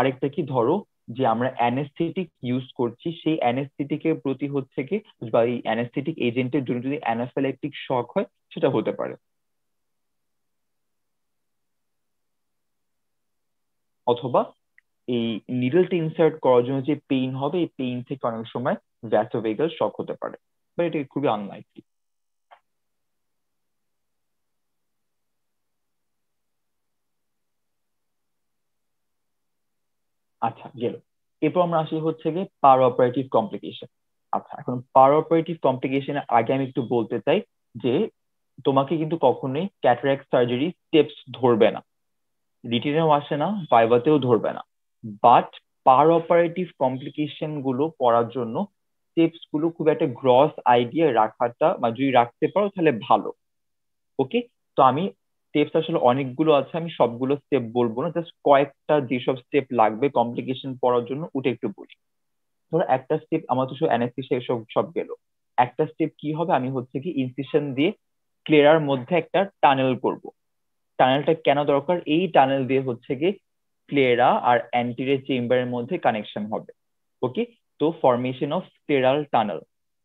আরেকটা কি, ধরো যে আমরা অ্যানেস্থেটিক ইউজ করছি, সেই অ্যানেস্থেটিকের প্রতি হচ্ছে কি, বা এই অ্যানেস্থেটিক এজেন্টের জন্য যদি অ্যানাফিল্যাক্টিক শক হয়, সেটা হতে পারে। অথবা এই নিডলটা ইনসার্ট করার জন্য যে পেইন হবে, এই পেইন থেকে অনেক সময় ভ্যাসোভেগাল শক হতে পারে, বাট এটা খুবই আনলাইকলি। আচ্ছা, গেল। এরপর আমরা আসি হচ্ছে গিয়ে পার অপারেটিভ কমপ্লিকেশন। আচ্ছা, এখন পার অপারেটিভ কমপ্লিকেশনের আগে আমি একটু বলতে চাই যে তোমাকে কিন্তু কখনোই ক্যাটারাক্ট সার্জারি স্টেপস ধরবে না, রিটেনেও আসে না, ভাইভাতেও ধরবে না। বাট পার অপারেটিভ কমপ্লিকেশন গুলো পড়ার জন্য স্টেপস গুলো খুব একটা গ্রস আইডিয়া রাখাটা, মানে যদি রাখতে পারো তাহলে ভালো। ওকে, তো আমি স্টেপস আসলে অনেকগুলো আছে, আমি সবগুলো স্টেপ বলবো না, জাস্ট কয়েকটা যেসব স্টেপ লাগবে কমপ্লিকেশন পড়ার জন্য ওটা একটু বলি। ধরো একটা স্টেপ, আমার তো শুধু অ্যানেস্থেসিয়া সব সব গেল। একটা স্টেপ কি হবে, আমি হচ্ছে কি ইনসিশন দিয়ে ক্লেরার মধ্যে একটা টানেল করব। টানেলটা কেন দরকার, এই টানেল দিয়ে হচ্ছে কি ক্লেরা আর অ্যান্টিরিয়র চেম্বারের মধ্যে কানেকশন হবে। ওকে, তো ফরমেশন অফ স্ক্লেরাল টানেল।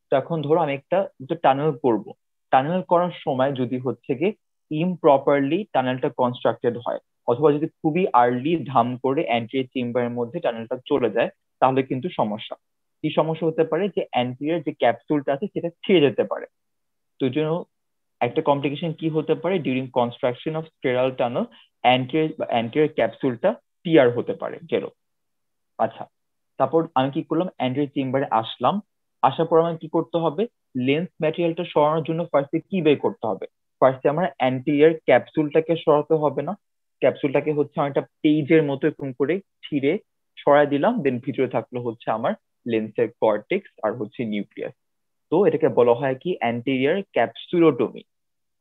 তো এখন ধরো আমি একটা টানেল করব, টানেল করার সময় যদি হচ্ছে কি ইমপ্রপারলি টানেলটা কনস্ট্রাক্টেড হয়, অথবা যদি খুবই আর্লি ধাম করে অ্যান্টিরিয়র চেম্বারের মধ্যে টানেলটা চলে যায়, তাহলে কিন্তু সমস্যা। কি সমস্যা হতে পারে, যে অ্যান্টিরিয়র যে ক্যাপসুলটা আছে সেটা ছিঁড়ে যেতে পারে। তো এই জন্য একটা কমপ্লিকেশন কি হতে পারে, during construction of scleral tunnel anterior ক্যাপসুলটা টিয়ার হতে পারে, গেল। আচ্ছা, তারপর আমি কি করলাম, অ্যান্টিরিয়র চেম্বারে আসলাম, আসার পর আমার কি করতে হবে, লেন্স ম্যাটেরিয়ালটা সরানোর জন্য ফার্স্টে কি বের করতে হবে? ফার্স্টে আমার অ্যান্টিরিয়র ক্যাপসুলটাকে সরাতে হবে না? ক্যাপসুলটাকে হচ্ছে আমার একটা পেজের মতো এরকম করে ছিঁড়ে সরাই দিলাম, দেন ভিতরে থাকলো হচ্ছে আমার লেন্সের কর্টেক্স আর হচ্ছে নিউক্লিয়াস। তো এটাকে বলা হয় কি অ্যান্টেরিয়র ক্যাপসুলোটমি।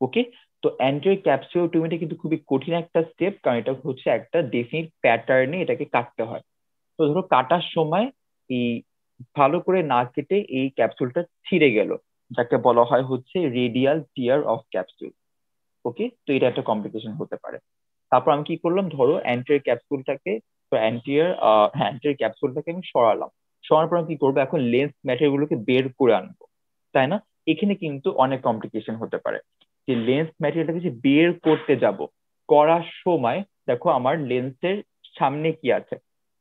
ওকে, তো অ্যান্টেরিয়র ক্যাপসুলোটমিটা কিন্তু খুবই কঠিন একটা স্টেপ, কারণ এটা হচ্ছে একটা ডেফিনিট প্যাটার্নে এটাকে কাটতে হয়। তো ধরো কাটার সময় এই ভালো করে না কেটে এই ক্যাপসুলটা ছিঁড়ে গেল, যাকে বলা হয় হচ্ছে রেডিয়াল টিয়ার অফ ক্যাপসুল। ওকে, তো এটা একটা কমপ্লিকেশন হতে পারে। তারপর আমি কি করলাম, ধরো অ্যান্টেরিয়র ক্যাপসুলটাকে, অ্যান্টেরিয়র ক্যাপসুলটাকে আমি সরালাম। সরানোর পর আমি কি করবো, এখন লেন্স ম্যাটেরিয়াল গুলোকে বের করে আনবো, তাই না? এখানে কিন্তু অনেক কমপ্লিকেশন হতে পারে। যে লেন্স ম্যাটেরিয়ালটাকে যে বের করতে যাব, করার সময় দেখো আমার লেন্সের সামনে কি আছে,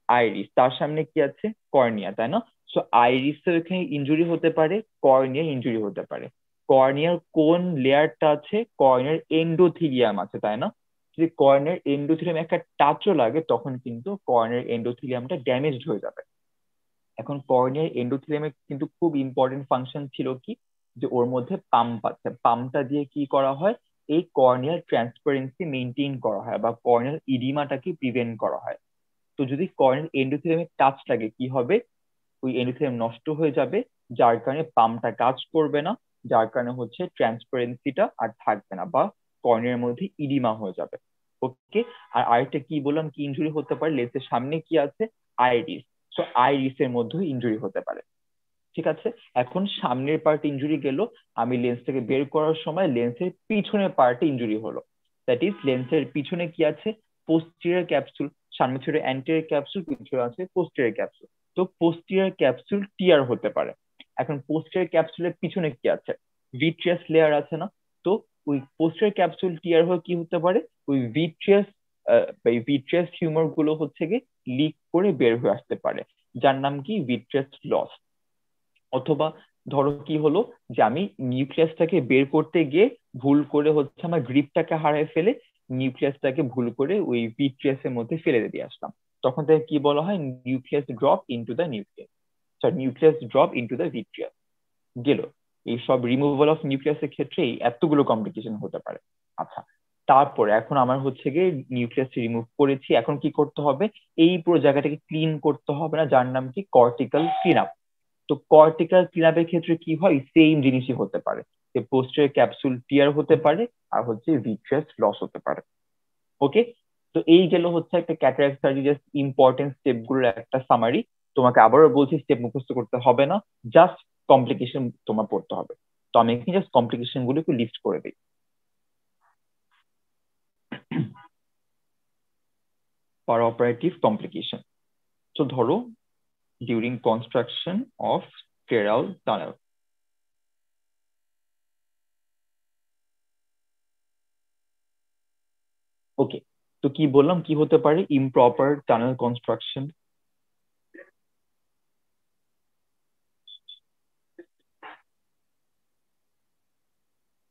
আইরিস, তার সামনে কি আছে, কর্নিয়া, তাই না? সো আইরিসের এখানে ইনজুরি হতে পারে, কর্নিয়া ইনজুরি হতে পারে। কর্নিয়ার কোন লেয়ারটা আছে, কর্নিয়ার এন্ডোথিলিয়াম আছে, তাই না? যদি কর্নিয়ার এন্ডোথিলিয়াম একটা টাচও লাগে, তখন কিন্তু কর্নিয়ার এন্ডোথিলিয়ামটা ড্যামেজড হয়ে যাবে। এখন কর্নিয়ার এন্ডোথেলিয়ামের কিন্তু খুব ইম্পর্টেন্ট ফাংশন ছিল কি, যে ওর মধ্যে পাম্প আছে, পাম্পটা দিয়ে কি করা হয়, এই কর্নিয়াল ট্রান্সপারেন্সি মেনটেন করা হয় বা কর্নিয়াল ইডিমাটাকে প্রিভেন্ট করা হয়। তো যদি কর্নিয়াল এন্ডোথেলিয়ামের টাচ লাগে কি হবে, ওই এন্ডোথেলিয়াম নষ্ট হয়ে যাবে, যার কারণে পাম্পটা কাজ করবে না, যার কারণে হচ্ছে ট্রান্সপারেন্সিটা আর থাকবে না, বা কর্নিয়ার মধ্যে ইডিমা হয়ে যাবে। ওকে, আর আরেকটা কি বললাম, কি ইনজুরি হতে পারে, লেন্সের সামনে কি আছে, আইরিস। সো আইরিসের মধ্যেও ইনজুরি হতে পারে। ঠিক আছে, এখন সামনের পার্ট ইনজুরি গেল, আমি লেন্সটাকে বের করার সময় লেন্সের পিছনের পার্টে ইনজুরি হলো। দ্যাট ইজ লেন্সের পিছনে কি আছে, পোস্টিরিয়র ক্যাপসুল। সামনে ছিল অ্যান্টেরিয়র ক্যাপসুল, পিছনে আছে পোস্টিরিয়র ক্যাপসুল। তো পোস্টিরিয়র ক্যাপসুল টিয়ার হতে পারে। এখন পোস্টিরিয়র ক্যাপসুলের পিছনে কি আছে, ভিট্রিয়াস লেয়ার আছে না? তো ওই পোস্টিরিয়র ক্যাপসুল টিয়ার হয়ে কি হতে পারে, ওই ভিট্রিয়াস হিউমার গুলো হচ্ছে গিয়ে লিক করে বের হয়ে আসতে পারে, যার নাম কি ভিট্রিয়াস লস। অথবা ধরো কি হলো, যে আমি নিউক্লিয়াসটাকে বের করতে গিয়ে ভুল করে হচ্ছে আমার গ্রিপটাকে হারিয়ে ফেলে নিউক্লিয়াসটাকে ভুল করে ওই ভিট্রিয়াসের মধ্যে ফেলে দিয়ে আসলাম, তখন তাকে কি বলা হয়, nucleus drop into the nucleus, sorry nucleus drop into the vitreous গেল। এই সব রিমুভাল অফ নিউক্লিয়াসের ক্ষেত্রে এতগুলো কমপ্লিকেশন হতে পারে। আচ্ছা, তারপরে এখন আমার হচ্ছে গিয়ে নিউক্লিয়াস রিমুভ করেছি, এখন কি করতে হবে, এই পুরো জায়গাটাকে ক্লিন করতে হবে না, যার নাম কি কর্টিক্যাল ক্লিন আপ। তো কর্টিক্যাল ক্লিন আপের ক্ষেত্রে কি হয়, সেম জিনিসই হতে পারে, যে পোস্টেরিয়র ক্যাপসুল টিয়ার হতে পারে, আর হচ্ছে ভিট্রিয়াস লস হতে পারে। ওকে, তো এই গেল হচ্ছে একটা cataract surgery just important step গুলোর একটা সামারি। তোমাকে আবারও বলছি, স্টেপ মুখস্থ করতে হবে না, জাস্ট কমপ্লিকেশন তোমার পড়তে হবে। তো আমি এখানে জাস্ট কমপ্লিকেশন গুলো একটু লিস্ট করে দিই। পার অপারেটিভ কমপ্লিকেশন, তো ধরো during construction of scleral tunnel. ওকে, তো কি বললাম, কি হতে পারে, ইমপ্রপার টানেল কনস্ট্রাকশন,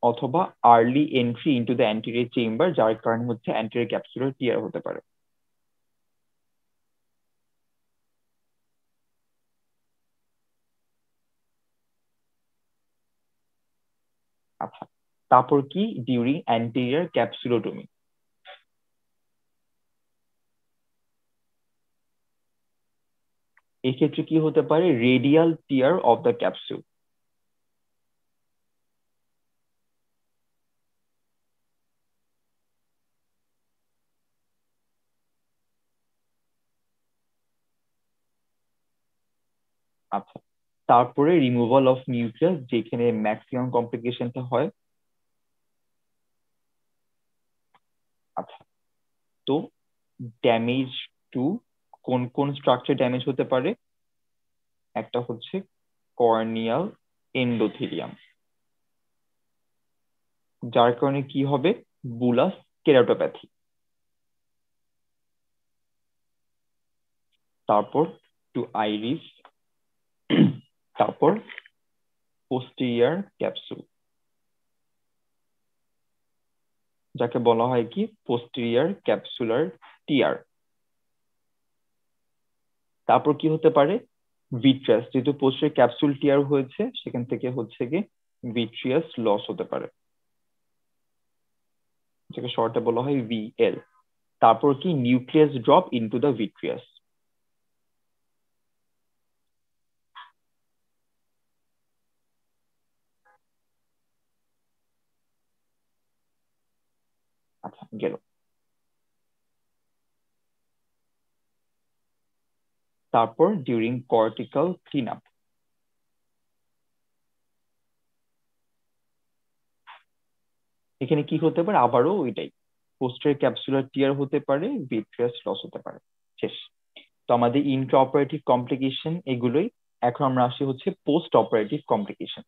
অথবা early entry into the anterior chamber, যার কারণে হচ্ছে অ্যান্টেরিয়র ক্যাপসুলার টিয়ার হতে পারে। আচ্ছা, তারপর কি ডিউরিং অ্যান্টেরিয়র ক্যাপসুলোটমি, এই ক্ষেত্রে কি হতে পারে, radial tear of the capsule. আচ্ছা, তারপরে রিমুভাল অফ নিউক্লিয়াস, যেখানে ম্যাক্সিমাম কমপ্লিকেশনটা হয়। আচ্ছা, তো ড্যামেজ টু, কোন কোন স্ট্রাকচার ড্যামেজ হতে পারে, একটা হচ্ছে কর্নিয়াল এন্ডোথেলিয়াম, যার কারণে কি হবে, বুলাস কেরাটোপ্যাথি। তারপর টু আইরিস, তারপর পোস্টিরিয়র ক্যাপসুল, যাকে বলা হয় কি পোস্টিরিয়র ক্যাপসুলার টিয়ার। তারপর কি হতে পারে, ভিট্রিয়াস, যেহেতু পোস্টিরিয়র ক্যাপসুল টিয়ার হয়েছে, সেখান থেকে হচ্ছে কি ভিট্রিয়াস লস হতে পারে, যাকে শর্টে বলা হয় ভিএল। তারপর কি nucleus drop into the vitreous. আচ্ছা গেল। তারপর ডিউরিং কর্টিক্যাল ক্লিন আপ, এখানে কি হতে পারে, আবারও ওইটাই, পোস্টের ক্যাপসুলার টিয়ার হতে পারে, ভিট্রিয়াস লস হতে পারে, শেষ। তো আমাদের ইন্ট্রা অপারেটিভ কমপ্লিকেশন এগুলোই। এখন আমরা আসি হচ্ছে পোস্ট অপারেটিভ কমপ্লিকেশন।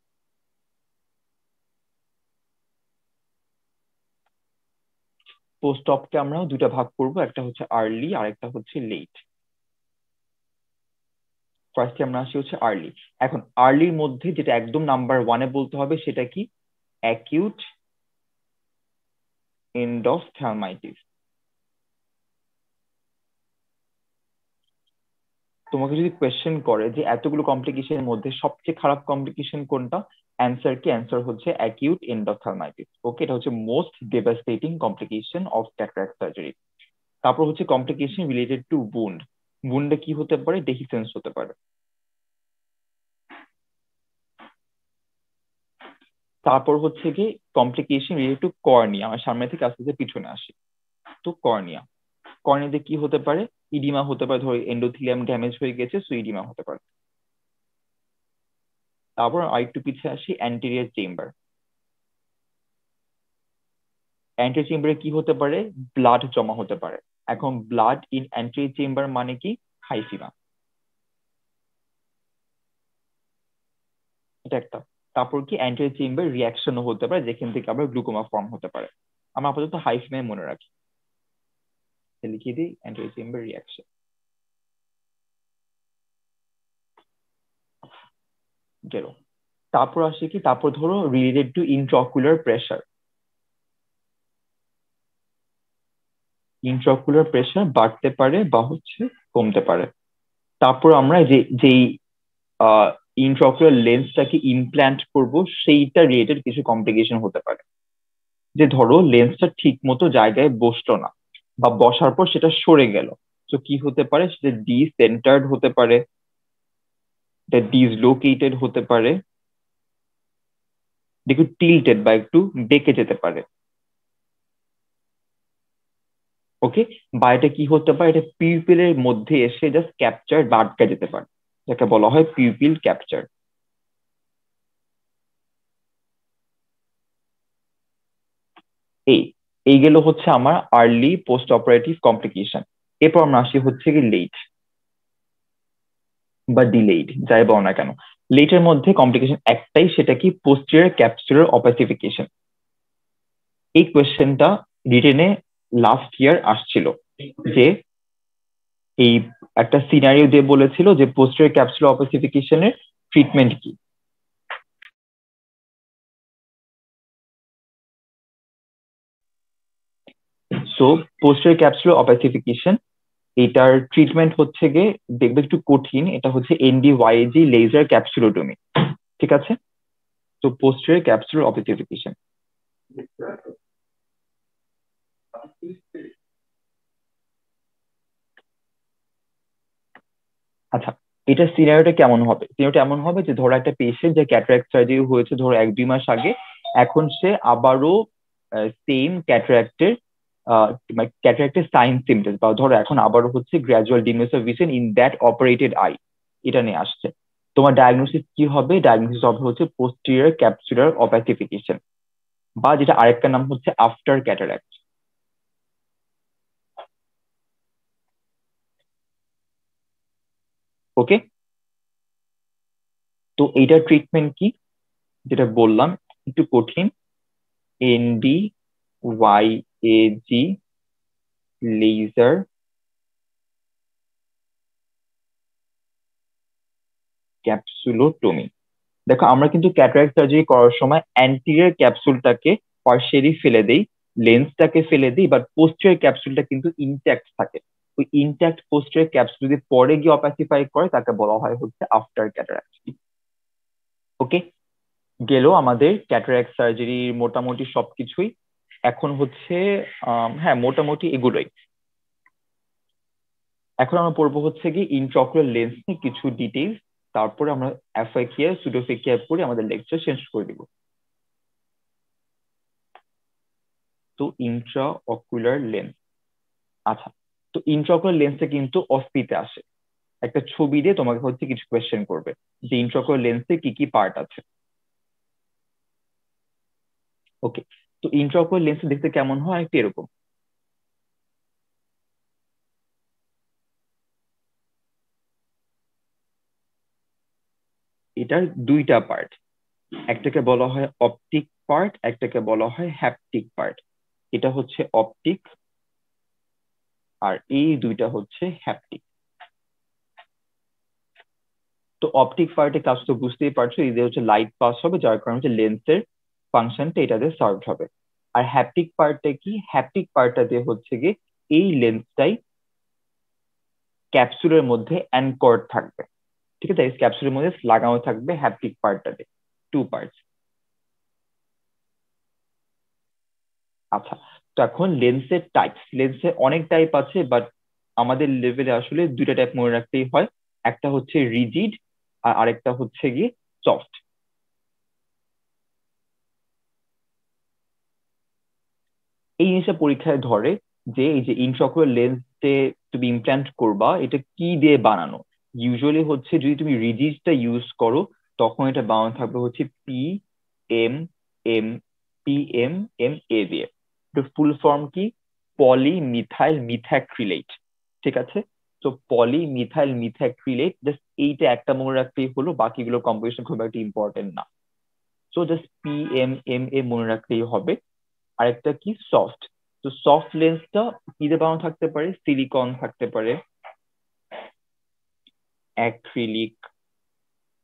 পোস্ট অপকে আমরা দুটা ভাগ করব, একটা হচ্ছে আর্লি আর একটা হচ্ছে লেট। ফার্স্টে আমরা আসি হচ্ছে আর্লি। এখন আর্লির মধ্যে যেটা একদম নাম্বার ওয়ানে বলতে হবে সেটা কি, অ্যাকিউট এন্ডোথেলমাইটিস। তোমাকে যদি কোয়েশ্চেন করে যে এতগুলো কমপ্লিকেশনের মধ্যে সবচেয়ে খারাপ কমপ্লিকেশন কোনটা, অ্যান্সার কি, অ্যান্সার হচ্ছে অ্যাকিউট এন্ডোথেলমাইটিস। ওকে, এটা হচ্ছে most devastating complication of cataract surgery. তারপর হচ্ছে কমপ্লিকেশন রিলেটেড টু বুন্ড। বুন্ডে কি হতে পারে, ডেহিসেন্স হতে পারে। তারপর হচ্ছে কি কমপ্লিকেশন রিলেটেড টু কর্নিয়া। আমার সামনে থেকে আস্তে আস্তে পিছনে আসি। তো কর্নিয়া, কর্নিয়াতে কি হতে পারে, ইডিমা হতে পারে, ধরো এন্ডোথিলিয়াম ড্যামেজ হয়ে গেছে, সো ইডিমা হতে পারে। তারপর আরেকটু পিছিয়ে আসি, অ্যান্টেরিয়র চেম্বার। অ্যান্টেরিয়র চেম্বারে কি হতে পারে, ব্লাড জমা হতে পারে। এখন ব্লাড ইন অ্যান্টেরিয়র চেম্বার মানে কি, হাইফিমা, এটা একটা। তারপর কি অ্যান্টেরিয়র চেম্বার রিয়াকশনও হতে পারে, যেখান থেকে আবার গ্লুকোমা ফর্ম হতে পারে। আমরা আপাতত হাইফিমায় মনে রাখি, লিখিয়ে দিই অ্যান্টেরিয়র চেম্বার রিয়াকশন, গেল। তারপর আসে কি, তারপর ধরো related to intraocular pressure. Intraocular pressure বাড়তে পারে বা হচ্ছে কমতে পারে। তারপর আমরা যেই ইন্ট্রাঅকুলার লেন্সটাকে ইমপ্ল্যান্ট করব সেইটা রিলেটেড কিছু কমপ্লিকেশন হতে পারে। যে ধরো লেন্সটা ঠিক মতো জায়গায় বসলো না, বা বসার পর সেটা সরে গেল, তো কি হতে পারে, সেটা ডিসেন্টার্ড হতে পারে, এটা ডিসলোকেটেড হতে পারে, একটু টিল্টেড বা একটু বেঁকে যেতে পারে। ওকে, বা এটা কি হতে পারে, এটা পিউপিলের মধ্যে এসে জাস্ট ক্যাপচার বা আটকা যেতে পারে, যাকে বলা হয় পিউপিল ক্যাপচার। এই এই গেল হচ্ছে আমার আর্লি পোস্ট অপারেটিভ কমপ্লিকেশন। এরপর আমরা আসি হচ্ছে কি লেট বা ডিলেইড, যাই বলো না কেন। লেটের মধ্যে কমপ্লিকেশন একটাই, সেটা কি, পোস্টেরিয়র ক্যাপসুলার অপাসিফিকেশন। এই কোয়েশ্চেনটা রিটেনে লাস্ট ইয়ার আসছিল, যে এই একটা সিনারিও দিয়ে বলেছিল যে পোস্টেরিয়র ক্যাপসুলার অপাসিফিকেশনের ট্রিটমেন্ট কি। সো পোস্টেরিয়র ক্যাপসুলার অপাসিফিকেশন, এটার ট্রিটমেন্ট হচ্ছে গিয়ে, দেখবে একটু কঠিন, এটা হচ্ছে এনডিওয়াইজি লেজার ক্যাপসুলোটমি, ঠিক আছে। তো পোস্টেরিয়র ক্যাপসুলার অপাসিফিকেশন, আচ্ছা, এটা সিনারিওটা কেমন হবে, সিনারিওটা এমন হবে যে ধরো একটা পেশেন্ট যে ক্যাটারাক্ট সার্জারি হয়েছে ধরো 1-2 মাস আগে, এখন সে আবারও সেম ক্যাটারাক্টের ক্যাটারাক্টের সাইন সিমটমস, বা ধরো এখন আবারও হচ্ছে gradual diminish of vision in that operated I, এটা নিয়ে আসছে। তোমার ডায়াগনোসিস কি হবে, ডায়াগনোসিস হবে হচ্ছে পোস্টেরিয়র ক্যাপসুলার অপাসিফিকেশন, বা যেটা আরেকটা নাম হচ্ছে আফটার ক্যাটারাক্ট। ওকে, তো এইটার ট্রিটমেন্ট কি, যেটা বললাম একটু কঠিন, এনডিওয়াইএজি লেজার ক্যাপসুলোটমি। দেখো আমরা কিন্তু ক্যাটারাক্ট সার্জারি করার সময় অ্যান্টিরিয়র ক্যাপসুলটাকে পার্শিয়ালি ফেলে দেই, লেন্সটাকে ফেলে দিই, বাট পোস্টেরিয়র ক্যাপসুলটা কিন্তু ইনট্যাক্ট থাকে। ওই ইনট্যাক্ট পোস্টেরিয়র ক্যাপসুল যদি পরে গিয়ে অপাসিফাই করে তাকে বলা হয় হচ্ছে আফটার ক্যাটারাক্ট। ওকে, গেল আমাদের ক্যাটারাক্ট সার্জারির মোটামুটি সবকিছুই। এখন হচ্ছে হ্যাঁ মোটামুটি এগুলোই। এখন আমরা পড়বো হচ্ছে কি ইন্ট্রাঅকুলার লেন্স নিয়ে কিছু ডিটেইলস, তারপরে আমরা অ্যাফাকিয়া সুডোফেকিয়া পড়ে আমাদের লেকচার শেষ করে দিব। তো ইন্ট্রা অকুলার লেন্স। আচ্ছা, তো ইন্ট্রাঅকুলার লেন্সটা কিন্তু অস্থিতে আসে। একটা ছবি দিয়ে তোমাকে হচ্ছে কিছু কোয়েশ্চেন করবে যে ইন্ট্রাঅকুলার লেন্সে কি কি পার্ট আছে। ওকে, তো ইন্ট্রাঅকুলার লেন্স দেখতে কেমন হয় একটু এরকম। এটার দুইটা পার্ট, একটাকে বলা হয় অপটিক পার্ট, একটাকে বলা হয় হ্যাপটিক পার্ট। এটা হচ্ছে অপটিক আর এই দুইটা হচ্ছে হ্যাপটিক। তো অপটিক পার্টের কাজ তো বুঝতেই পারছো, এই যে হচ্ছে লাইট পাস হবে যার কারণে হচ্ছে লেন্সের ফাংশনটা এটাতে সার্ভ হবে। আর হ্যাপটিক পার্টটা কি, হ্যাপটিক পার্টটা দিয়ে হচ্ছে গিয়ে এই লেন্সটাই ক্যাপসুলের মধ্যে অ্যানকর্ড থাকবে। ঠিক আছে, এই ক্যাপসুলের মধ্যে লাগানো থাকবে হ্যাপটিক পার্টটাতে, টু পার্টস। আচ্ছা, তো এখন লেন্সের টাইপ, লেন্সের অনেক টাইপ আছে, বাট আমাদের লেভেলে আসলে দুইটা টাইপ মনে রাখতেই হয়। একটা হচ্ছে রিজিড আর আরেকটা হচ্ছে গিয়ে সফট। এই জিনিসটা পরীক্ষায় ধরে যে এই যে ইনট্রাঅকুলার লেন্সে তুমি ইমপ্ল্যান্ট করবা এটা কি দিয়ে বানানো। ইউজুয়ালি হচ্ছে যদি তুমি রিজিডটা ইউজ করো তখন এটা বানানো থাকবে হচ্ছে এম এম এম এ দিয়ে। এটার ফুল ফর্ম কি, পলিমিথাইল মিথ্যাক্রিলেট। ঠিক আছে, তো পলিমিথাইল মিথ্যাক্রিলেট, জাস্ট এইটা একটা মনে রাখতেই হলো, বাকিগুলো কম্পোজিশন খুব একটা ইম্পর্টেন্ট না। সো জাস্ট এ মনে রাখলেই হবে। আরেকটা কি, সফট। তো সফট লেন্সটা কি দিয়ে বানানো থাকতে পারে, সিলিকন থাকতে পারে, অ্যাক্রিলিক,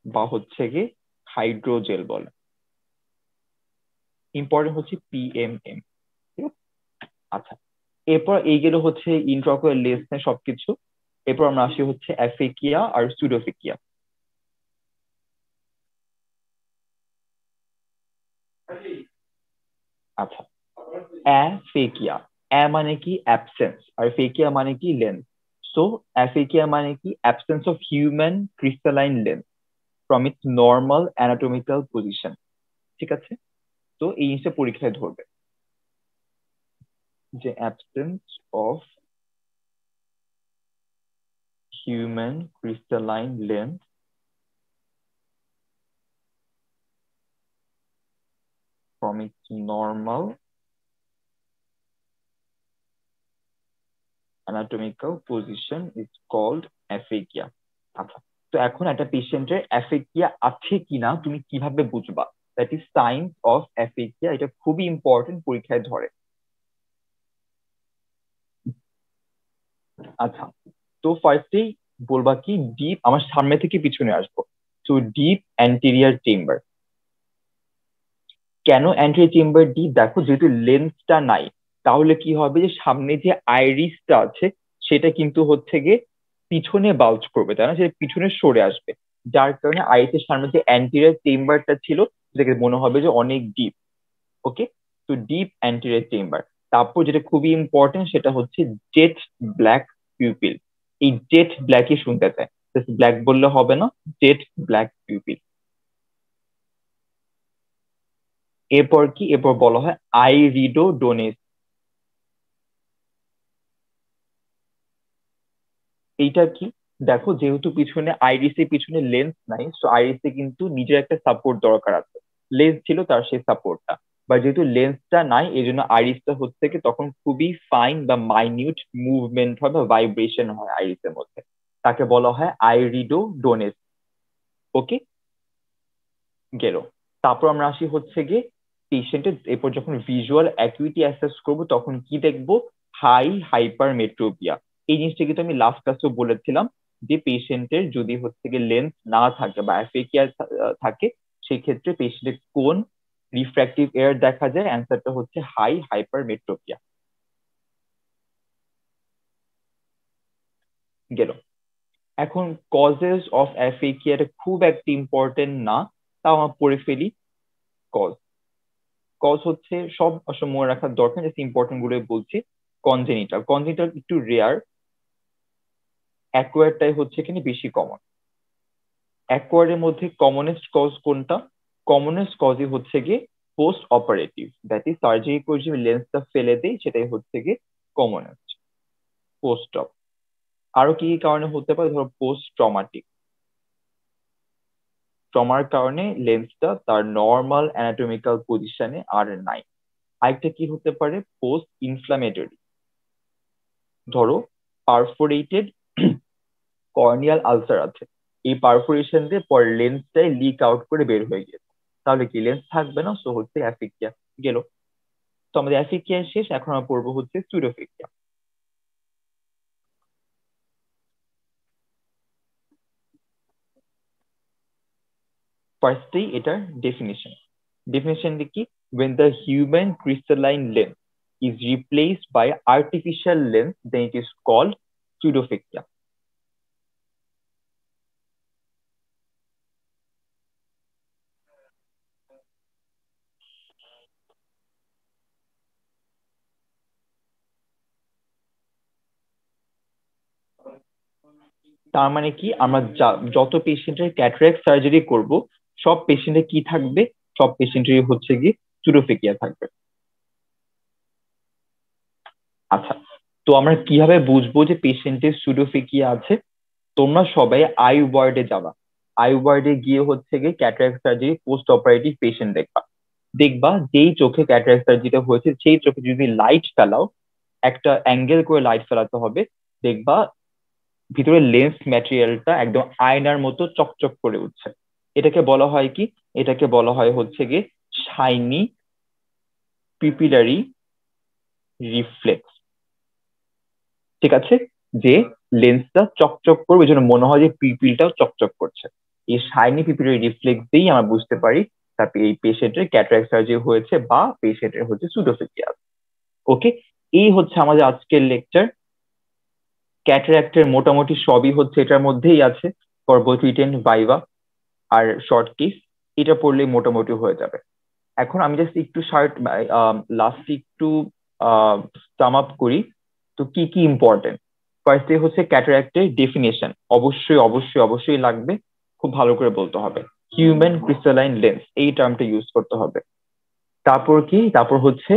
বা হচ্ছে গিয়ে হাইড্রোজেল বলে। ইম্পর্টেন্ট হচ্ছে পিএমএম। আচ্ছা, এরপর এইগুলো হচ্ছে ইন্ট্রাঅকুলার লেন্সের সবকিছু। এরপর আমরা আসি হচ্ছে অ্যাফেকিয়া আর সুডোফেকিয়া। আচ্ছা, অ্যাফেকিয়া, অ্যা মানে কি অ্যাবসেন্স, আর ফেকিয়া মানে কি লেন্স। সো অ্যাফেকিয়া মানে কি absence of human crystalline lens from its normal anatomical position. ঠিক আছে, তো এই জিনিসটা পরীক্ষায় ধরবে যে absence of human crystalline lens from its normal anatomical position is called aphakia. আচ্ছা, তো এখন একটা পেশেন্টের অ্যাফেকিয়া আছে কিনা তুমি কিভাবে বুঝবা, দ্যাট ইজ সাইন্স অফ অ্যাফেকিয়া। এটা খুবই ইম্পর্টেন্ট, পরীক্ষায় ধরে। আচ্ছা, তো ফার্স্টেই বলবা কি, ডিপ, আমার সামনে থেকে পিছনে আসবো। তো ডিপ অ্যান্টেরিয়ার চেম্বার। কেন অ্যান্টেরিয়র চেম্বার ডিপ, দেখো যেহেতু লেন্সটা নাই তাহলে কি হবে যে সামনে যে আইরিসটা আছে সেটা কিন্তু হচ্ছে গিয়ে পিছনে বাউচ করবে, তাই না, সেটা পিছনে সরে আসবে। যার কারণে আইরিসের সামনে যে অ্যান্টেরিয়র চেম্বারটা ছিল সেটাকে মনে হবে যে অনেক ডিপ। ওকে, তো ডিপ অ্যান্টেরিয়র চেম্বার। তারপর যেটা খুবই ইম্পর্টেন্ট সেটা হচ্ছে জেট ব্ল্যাক পিউপিল। এই জেট ব্ল্যাকই শুনতে চায়, ব্ল্যাক বললে হবে না, জেট ব্ল্যাক পিউপিল। এরপর কি, এরপর বলা হয় আইরিডোডোনেস। এইটা কি, দেখো যেহেতু পিছনে আইরিসের পিছনে লেন্স নাই, তো আইরিসে কিন্তু নিজের একটা সাপোর্ট দরকার আছে। লেন্স ছিল তার সেই সাপোর্টটা, বা যেহেতু লেন্সটা নাই এই জন্য আইরিসটা হচ্ছে কি তখন খুবই ফাইন বা মাইনিউট মুভমেন্ট হয় বা ভাইব্রেশন হয় আইরিসের মধ্যে, তাকে বলা হয় আইরিডোডোনেস। ওকে, গেল। তারপর আমরা আসি হচ্ছে গিয়ে পেশেন্টের, এরপর যখন ভিজুয়াল অ্যাকুইটি অ্যাসেস করবো তখন কি দেখবো, হাইপার মেট্রোপিয়া। এই জিনিসটা কিন্তু আমি লাস্ট ক্লাসেও বলেছিলাম যে পেশেন্টের যদি হচ্ছে গিয়ে লেন্স না থাকে বা অ্যাফেকিয়া থাকে সেক্ষেত্রে পেশেন্টের কোন রিফ্র্যাক্টিভ এরার দেখা যায়, অ্যান্সারটা হচ্ছে হাইপার মেট্রোপিয়া। গেল। এখন কজেস অফ অ্যাফেকিয়া খুব একটা ইম্পর্টেন্ট না, তাও আমরা পড়ে ফেলি। কজ, কজ হচ্ছে সব আসলে মনে রাখার দরকার, জাস্ট ইম্পর্টেন্ট গুলো বলছি। কনজেনিটাল, কনজেনিটাল একটু রেয়ার, অ্যাকোয়ারটাই হচ্ছে এখানে বেশি কমন। অ্যাকোয়ারের মধ্যে কমনেস্ট কজ কোনটা, কমনেস্ট কজই হচ্ছে গিয়ে post operative, that is surgery করে যে লেন্সটা ফেলে দেয় সেটাই হচ্ছে গিয়ে কমনেস্ট পোস্ট অপ। আরো কি কি কারণে হতে পারে, ধরো পোস্ট ট্রমাটিক, ট্রমার কারণে লেন্সটা তার নর্মাল অ্যানাটমিক্যাল পজিশনে আর নাই। আরেকটা কি হতে পারে, পোস্ট ইনফ্লামেটরি, ধরো পারফোরেটেড কর্নিয়াল আলসার আছে, এই পারফোরেশন দিয়ে পরে লেন্সটাই লিক আউট করে বের হয়ে গেছে, তাহলে কি লেন্স থাকবে না, সো হচ্ছে অ্যাফিকিয়া গেল। তো আমাদের অ্যাফিকিয়া শেষ, এখন আমরা পড়বো হচ্ছে সুডোফিকিয়া। ফার্স্টেই এটার ডেফিনিশন, ডেফিনিশন কি, when the human crystalline lens is replaced by artificial lens then it is called pseudophakia. তার মানে কি, আমরা যত পেশেন্টের ক্যাটারাক্ট সার্জারি করব সব পেশেন্টের কি থাকবে, সব পেশেন্টেরই হচ্ছে কি সুডোফেকিয়া থাকবে। আচ্ছা, তো আমরা কিভাবে বুঝবো যে পেশেন্টের সুডোফেকিয়া আছে? তোমরা সবাই আই ওয়ার্ডে যাবা, আই ওয়ার্ডে গিয়ে হচ্ছে গিয়ে cataract surgery post operative patient দেখবা। দেখবা যেই চোখে ক্যাটারাক্ট সার্জারিটা হয়েছে সেই চোখে যদি লাইট ফেলাও, একটা অ্যাঙ্গেল করে লাইট ফেলাতে হবে, দেখবা ভিতরে লেন্স ম্যাটেরিয়ালটা একদম আয়নার মতো চকচক করে উঠছে। এটাকে বলা হয় কি, এটাকে বলা হয় হচ্ছে গিয়ে শাইনি পিপিলারি রিফ্লেক্স। ঠিক আছে, যে লেন্সটা চকচক করবে এই জন্য মনে হয় যে পিপিলটাও চকচক করছে। এই শাইনি পিপিলারি রিফ্লেক্স দিয়েই আমরা বুঝতে পারি তারপরে এই পেশেন্টের ক্যাটারাক্ট সার্জারি হয়েছে বা পেশেন্টের হচ্ছে সুডোফেকিয়া। ওকে, এই হচ্ছে আমাদের আজকের লেকচার। ক্যাটারাক্টের মোটামুটি সবই হচ্ছে এটার মধ্যেই আছে, ফর বোথ রিটেন ভাইভা আর শর্ট কেস, এটা পড়লেই মোটামুটি হয়ে যাবে। এখন আমি জাস্ট একটু লাস্ট একটু সাম আপ করি। তো কি কি ইম্পর্টেন্ট, ফার্স্টে হচ্ছে ক্যাটারাক্টের ডেফিনেশন, অবশ্যই অবশ্যই অবশ্যই লাগবে, খুব ভালো করে বলতে হবে। হিউম্যান ক্রিস্টালাইন লেন্স এই টার্মটা ইউজ করতে হবে। তারপর কি, তারপর হচ্ছে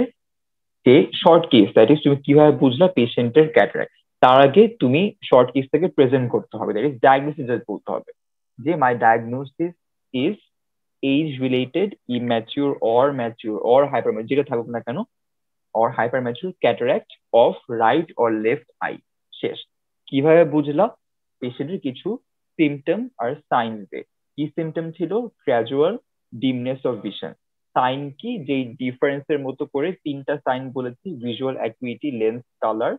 যে শর্ট কেস, দ্যাট ইজ তুমি কিভাবে বুঝলা পেশেন্টের ক্যাটারাক্ট, তার আগে তুমি শর্ট কেসটাকে প্রেজেন্ট করতে হবে, দ্যাট ইজ ডায়াগনোসিস বলতে হবে যে my diagnosis is age related immature or mature or hypermature, যেটা থাকুক না কেন, or hypermature cataract of right or left eye. শেষ। কিভাবে বুঝলা, পেশেন্টের কিছু সিমটম আর সাইন দে। কি সিমটম ছিল, গ্র্যাজুয়াল ডিমনেস অফ ভিশন। সাইন কি, যে ডিফারেন্সের মতো করে তিনটা সাইন বলেছি, ভিজুয়াল অ্যাকুইটি, লেন্স কালার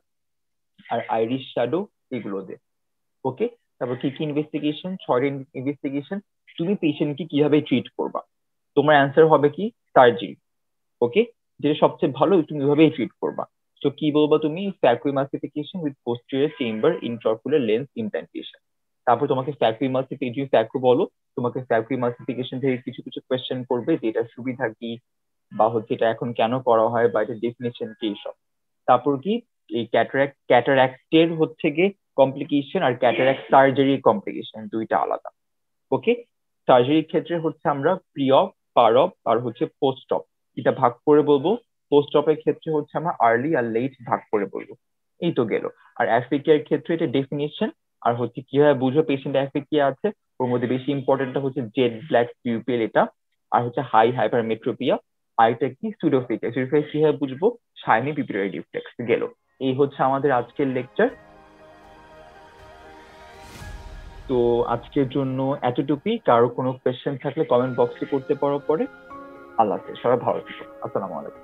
আর আইরিশ শ্যাডো, এগুলো দে। ওকে, তারপর কি কি ইনভেস্টিগেশন, শর্ট ইনভেস্টিগেশন, তুমি পেশেন্টকে কিভাবে ট্রিট করবা, তোমার অ্যান্সার হবে কি সার্জারি। ওকে, যেটা সবচেয়ে ভালো তুমি এভাবেই ট্রিট করবা। তো কি বলবা তুমি, phacoemulsification with posterior chamber intraocular lens implantation. তারপর তোমাকে ফ্যাকুইমাসিফিকেশন, যদি ফ্যাকু বলো তোমাকে ফ্যাকুইমাসিফিকেশন থেকে কিছু কিছু কোয়েশ্চেন করবে যে এটার সুবিধা কি, বা হচ্ছে এটা এখন কেন করা হয়, বা এটার ডেফিনেশন কি, এইসব। তারপর কি, এই ক্যাটারাক্টের হচ্ছে গিয়ে কমপ্লিকেশন আর ক্যাটারাক্ট সার্জারির কমপ্লিকেশন দুইটা আলাদা। ওকে, সার্জারির ক্ষেত্রে হচ্ছে আমরা প্রি অপ, পার অপ আর হচ্ছে পোস্ট অপ এটা ভাগ করে বলবো। পোস্ট অপের ক্ষেত্রে হচ্ছে আমরা আর্লি আর লেট ভাগ করে বলবো। এই তো গেল। আর অ্যাফিকিয়ার ক্ষেত্রে এটা ডেফিনিশন আর হচ্ছে কিভাবে বুঝো পেশেন্ট অ্যাফিকিয়া আছে, ওর মধ্যে বেশি ইম্পর্টেন্টটা হচ্ছে জেড ব্ল্যাক পিউপিল এটা, আর হচ্ছে হাই হাইপারমেট্রোপিয়া, আর এটা কি সুডোফিকিয়া। সুডোফিকিয়া কিভাবে বুঝবো, শাইনি পিপিলারি রিফ্লেক্স। গেল, এই হচ্ছে আমাদের আজকের লেকচার। তো আজকের জন্য এতটুকুই। কারো কোনো কোয়েশ্চেন থাকলে কমেন্ট বক্সে করতে পারো পরে। আল্লাহ হাফেজ, সবাই ভালো থেকো, আসসালামু আলাইকুম।